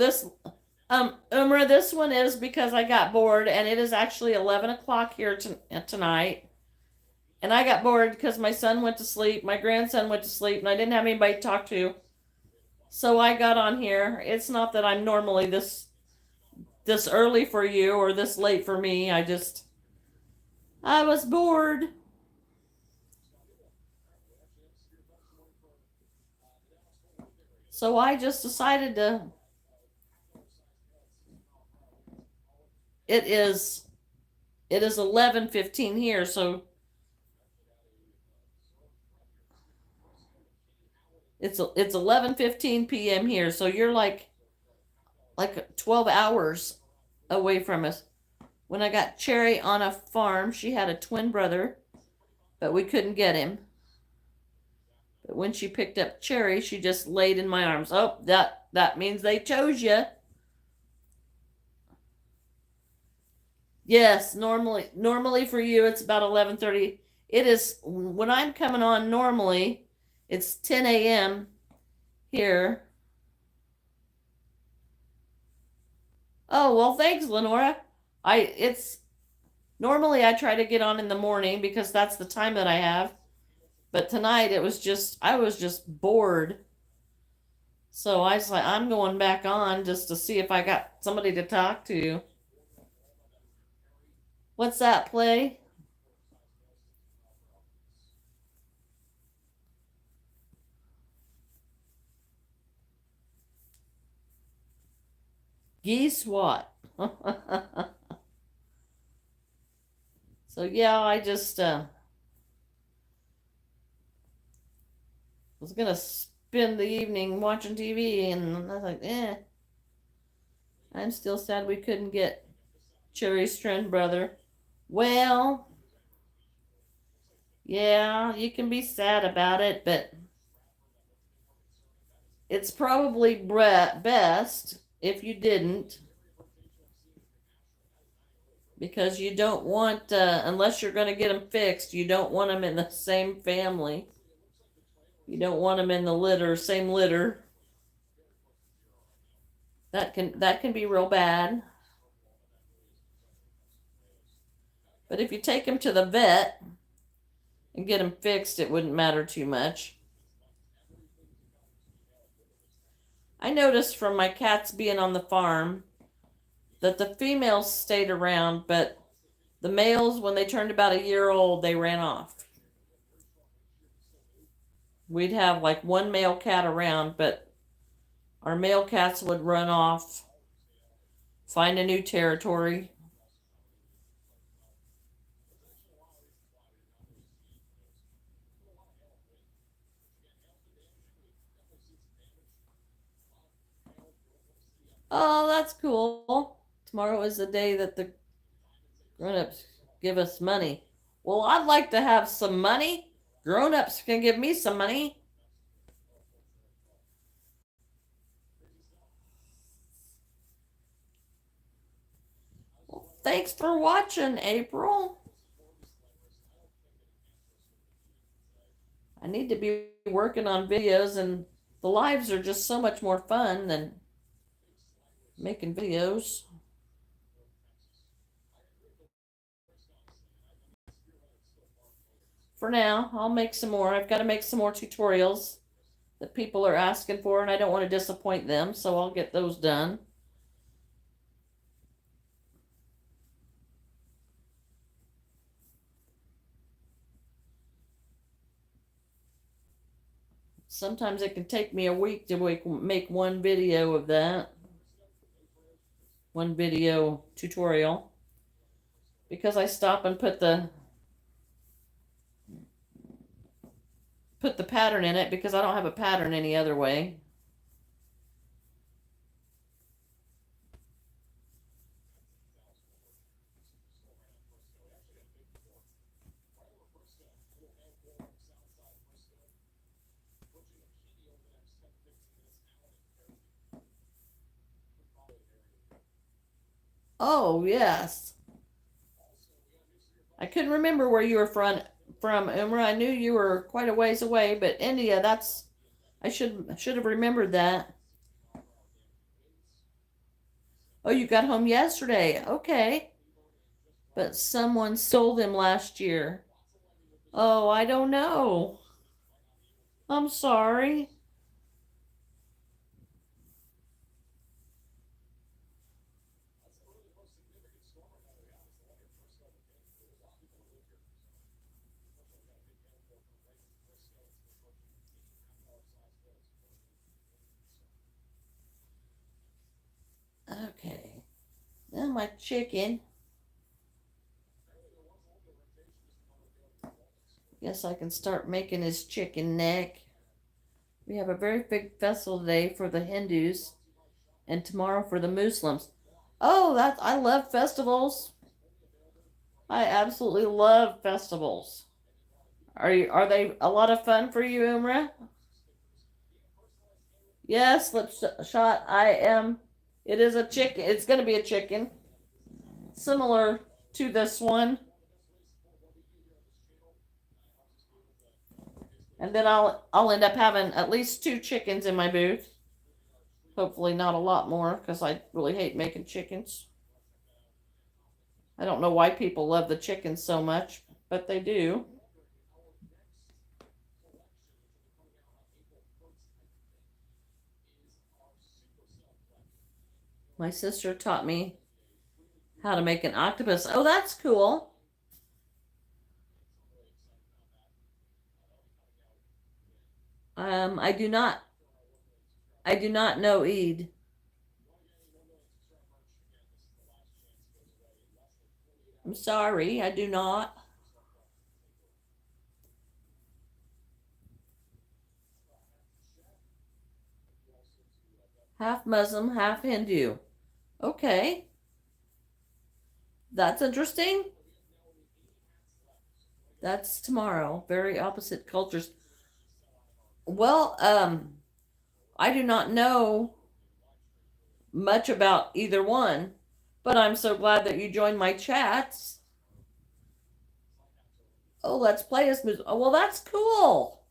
Umra, this one is because I got bored, and it is actually 11 o'clock here tonight. And I got bored because my son went to sleep, my grandson went to sleep, and I didn't have anybody to talk to. So I got on here. It's not that I'm normally this early for you or this late for me. I was bored. So I just decided to. It is 11:15 here, so it's 11:15 p.m. here, so you're like 12 hours away from us. When I got Cherry on a farm, she had a twin brother, but we couldn't get him. But when she picked up Cherry, she just laid in my arms. Oh, that means they chose you. Yes, normally for you it's about 11:30. It is when I'm coming on normally, it's 10 a.m. here. Oh, well, thanks, Lenora. It's normally I try to get on in the morning because that's the time that I have. But tonight I was just bored. So I was like, I'm going back on just to see if I got somebody to talk to. What's that play? Geese what? So yeah, I just was gonna spend the evening watching TV, and I was like, I'm still sad we couldn't get Cherry's twin brother. Well, yeah, you can be sad about it, but it's probably best if you didn't, because you don't want, unless you're going to get them fixed, you don't want them in the same family. You don't want them in the litter, same litter. That can be real bad. But if you take them to the vet and get them fixed, it wouldn't matter too much. I noticed from my cats being on the farm that the females stayed around, but the males, when they turned about a year old, they ran off. We'd have like one male cat around, but our male cats would run off, find a new territory. Oh, that's cool. Tomorrow is the day that the grown-ups give us money. Well, I'd like to have some money. Grown-ups can give me some money. Well, thanks for watching, April. I need to be working on videos, and the lives are just so much more fun than making videos. For now, I'll make some more. I've got to make some more tutorials that people are asking for, and I don't want to disappoint them, so I'll get those done. Sometimes it can take me a week to make one video of that, one video tutorial, because I stop and put the pattern in it, because I don't have a pattern any other way. Oh, yes. I couldn't remember where you were from, Umra. I knew you were quite a ways away, but India, that's I should have remembered that. Oh, you got home yesterday. Okay. But someone stole them last year. Oh, I don't know. I'm sorry. Okay. Now my chicken. Guess I can start making his chicken neck. We have a very big festival today for the Hindus and tomorrow for the Muslims. Oh, I love festivals. I absolutely love festivals. Are they a lot of fun for you, Umrah? Yes, let's shot. I am. It is a chicken. It's going to be a chicken, similar to this one. And then I'll end up having at least 2 chickens in my booth. Hopefully not a lot more, because I really hate making chickens. I don't know why people love the chickens so much, but they do. My sister taught me how to make an octopus. Oh, that's cool. I do not. I do not know Eid. I'm sorry, I do not. Half Muslim, half Hindu. Okay, that's interesting. That's tomorrow. Very opposite cultures. Well, I do not know much about either one, but I'm so glad that you joined my chats. Oh, let's play as music. Oh, well, that's cool.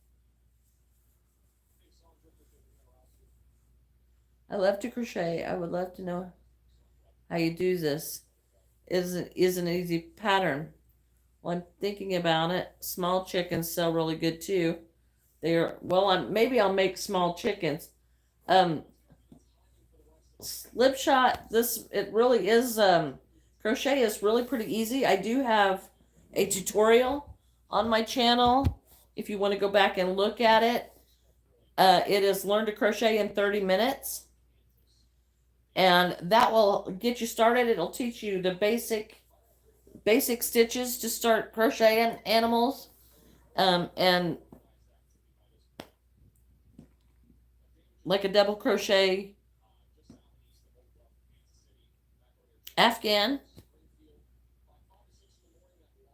I love to crochet. I would love to know how you do this. Is an easy pattern. Well, I'm thinking about it. Small chickens sell really good too. They're well. Maybe I'll make small chickens. Um, Slipshot. This it really is. Crochet is really pretty easy. I do have a tutorial on my channel. If you want to go back and look at it, it is Learn to Crochet in 30 Minutes. And that will get you started. It'll teach you the basic stitches to start crocheting animals, and like a double crochet Afghan.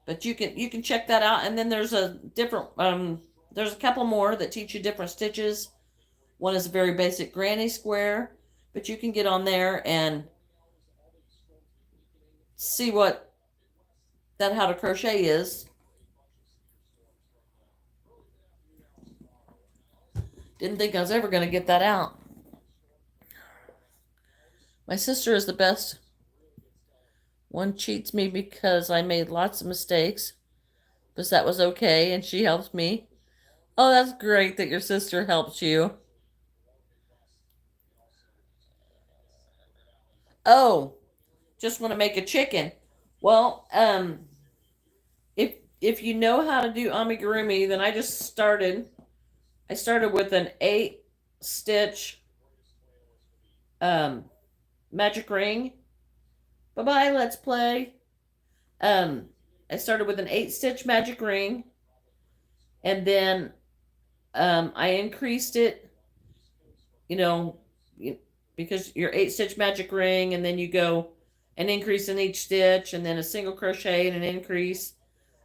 But you can check that out. And then there's a different there's a couple more that teach you different stitches. One is a very basic granny square, but you can get on there and see what that how to crochet is. Didn't think I was ever going to get that out. My sister is the best. One cheats me because I made lots of mistakes, but that was okay, and she helps me. Oh, that's great that your sister helps you. Oh, just want to make a chicken. Well, if you know how to do amigurumi, then I started with an 8-stitch magic ring. Bye-bye, let's play. I started with an 8-stitch magic ring, and then I increased it, you know, because your 8-stitch magic ring, and then you go an increase in each stitch, and then a single crochet and an increase,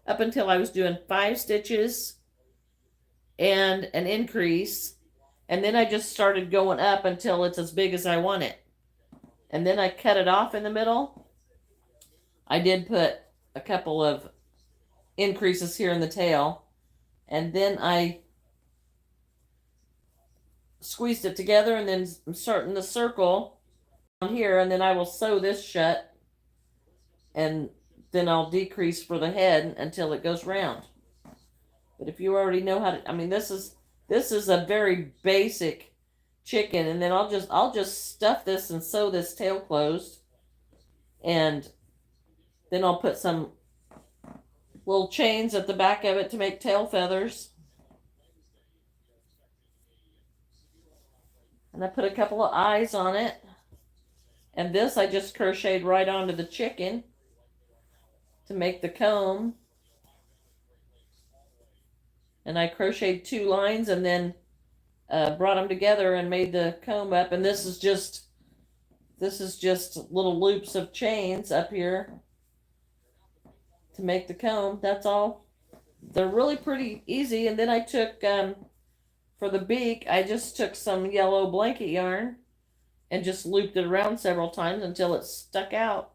up until I was doing 5 stitches and an increase, and then I just started going up until it's as big as I want it. And then I cut it off in the middle. I did put a couple of increases here in the tail, and then I squeezed it together, and then I'm starting the circle on here, and then I will sew this shut, and then I'll decrease for the head until it goes round. But if you already know how to, I mean, this is a very basic chicken, and then I'll just stuff this and sew this tail closed, and then I'll put some little chains at the back of it to make tail feathers. And I put a couple of eyes on it. And this I just crocheted right onto the chicken to make the comb. And I crocheted 2 lines and then brought them together and made the comb up. And this is just little loops of chains up here to make the comb. That's all. They're really pretty easy. And then I took for the beak, I just took some yellow blanket yarn and just looped it around several times until it stuck out.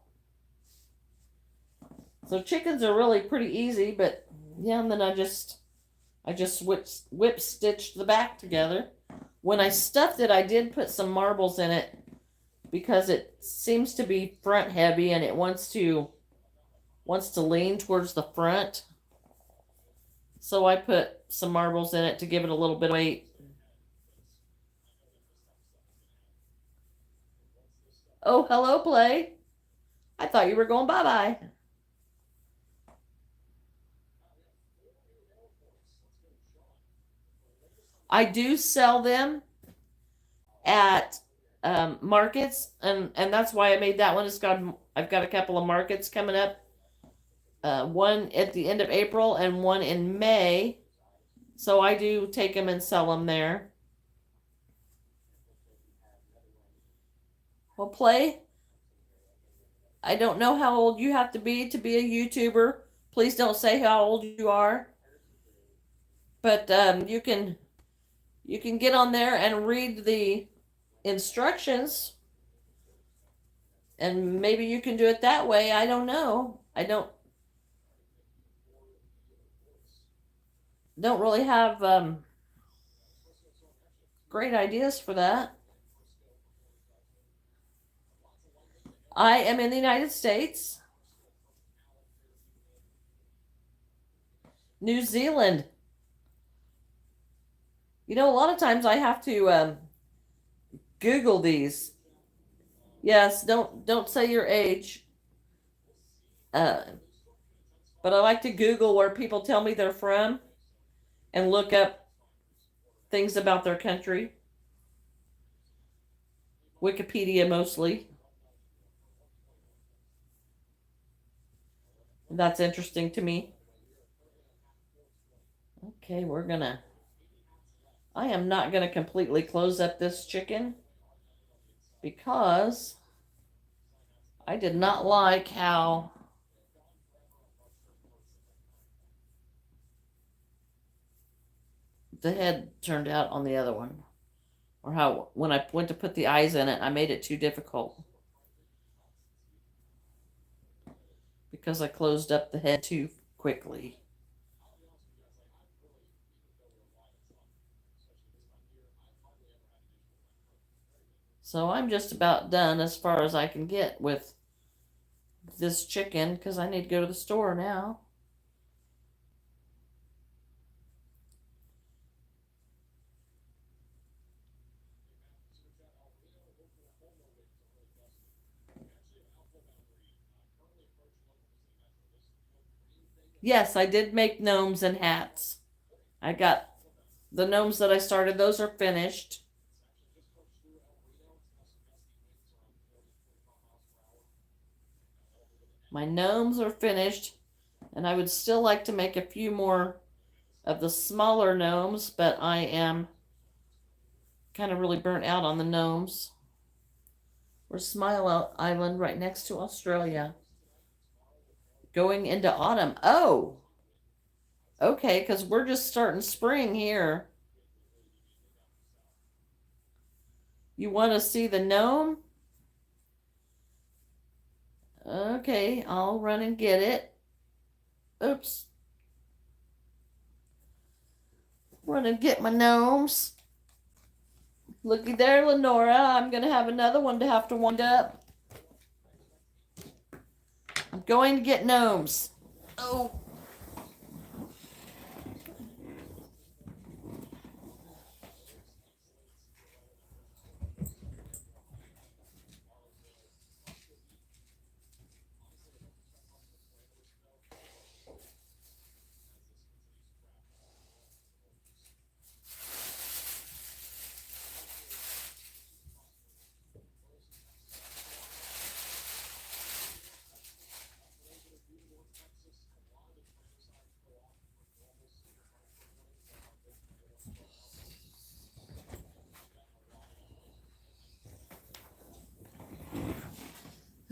So chickens are really pretty easy, but yeah, and then I just whip stitched the back together. When I stuffed it, I did put some marbles in it because it seems to be front heavy and it wants to lean towards the front. So I put some marbles in it to give it a little bit of weight. Oh, hello, Play. I thought you were going bye-bye. I do sell them at markets, and that's why I made that one. I've got a couple of markets coming up. One at the end of April and one in May. So I do take them and sell them there. Well, Play, I don't know how old you have to be a YouTuber. Please don't say how old you are. But you can You can get on there and read the instructions, and maybe you can do it that way. I don't know. I don't really have great ideas for that. I am in the United States. New Zealand. You know, a lot of times I have to Google these. Yes, don't say your age. Uh, but I like to Google where people tell me they're from and look up things about their country. Wikipedia mostly. That's interesting to me. Okay, I am not gonna completely close up this chicken because I did not like how the head turned out on the other one. Or how when I went to put the eyes in it, I made it too difficult because I closed up the head too quickly. So I'm just about done as far as I can get with this chicken because I need to go to the store now. Yes, I did make gnomes and hats. I got the gnomes that I started, those are finished. My gnomes are finished, and I would still like to make a few more of the smaller gnomes, but I am kind of really burnt out on the gnomes. We're Smile Island right next to Australia. Going into autumn. Oh, okay, because we're just starting spring here. You want to see the gnome? Okay, I'll run and get it. Oops. Run and get my gnomes. Looky there, Lenora. I'm going to have another one to have to wind up. I'm going to get gnomes. Oh.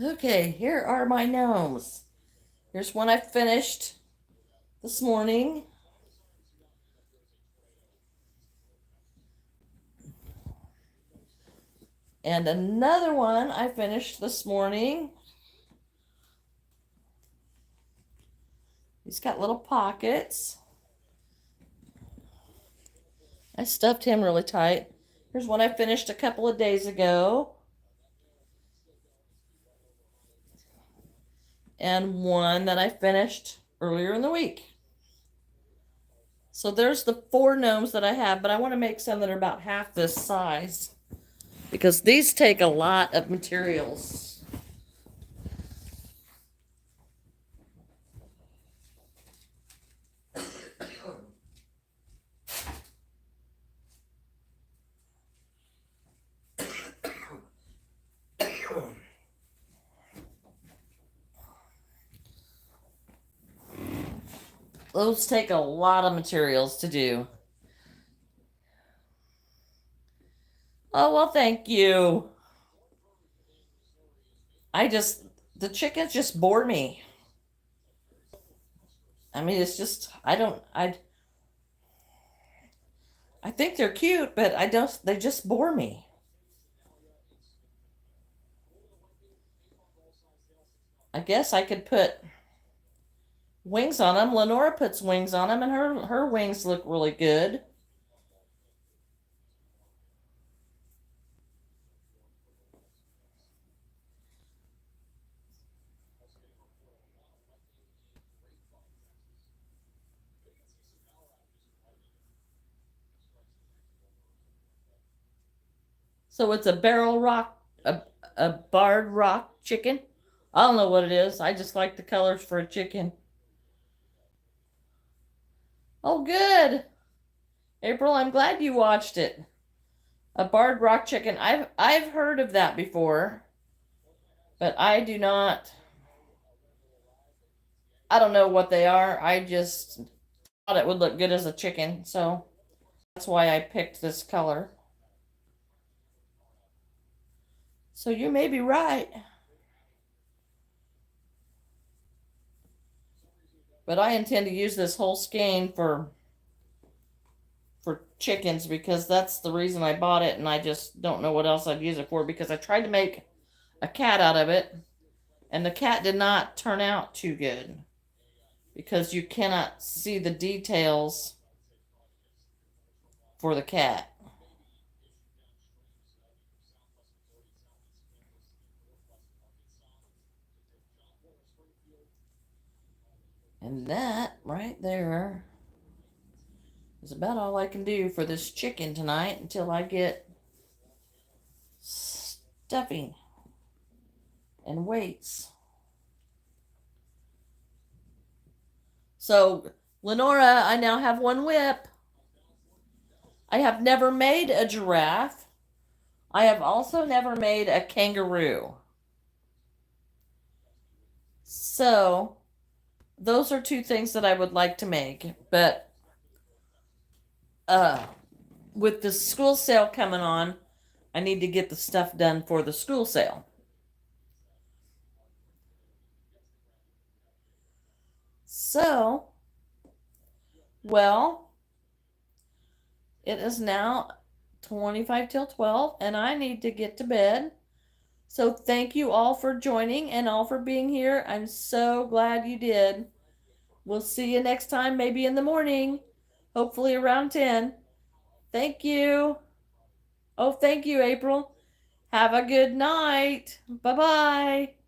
Okay, here are my gnomes. Here's one I finished this morning. And another one I finished this morning. He's got little pockets. I stuffed him really tight. Here's one I finished a couple of days ago. And one that I finished earlier in the week. So there's the 4 gnomes that I have, but I want to make some that are about half this size because these take a lot of materials. Those take a lot of materials to do. Oh, well, thank you. The chickens just bore me. I mean, it's just, I I think they're cute, but they just bore me. I guess I could put wings on them. Lenora puts wings on them, and her wings look really good. So it's a barrel rock, a barred rock chicken. I don't know what it is. I just like the colors for a chicken. Oh, good. April, I'm glad you watched it. A barred rock chicken. I've heard of that before, but I don't know what they are. I just thought it would look good as a chicken, so that's why I picked this color. So you may be right. But I intend to use this whole skein for chickens because that's the reason I bought it, and I just don't know what else I'd use it for because I tried to make a cat out of it, and the cat did not turn out too good because you cannot see the details for the cat. And that right there is about all I can do for this chicken tonight until I get stuffing and weights. So, Lenora, I now have one whip. I have never made a giraffe. I have also never made a kangaroo. So, those are two things that I would like to make. But uh, with the school sale coming on, I need to get the stuff done for the school sale. So, well, it is now 25 till 12, and I need to get to bed. So, thank you all for joining and all for being here. I'm so glad you did. We'll see you next time, maybe in the morning, hopefully around 10. Thank you. Oh, thank you, April. Have a good night. Bye bye.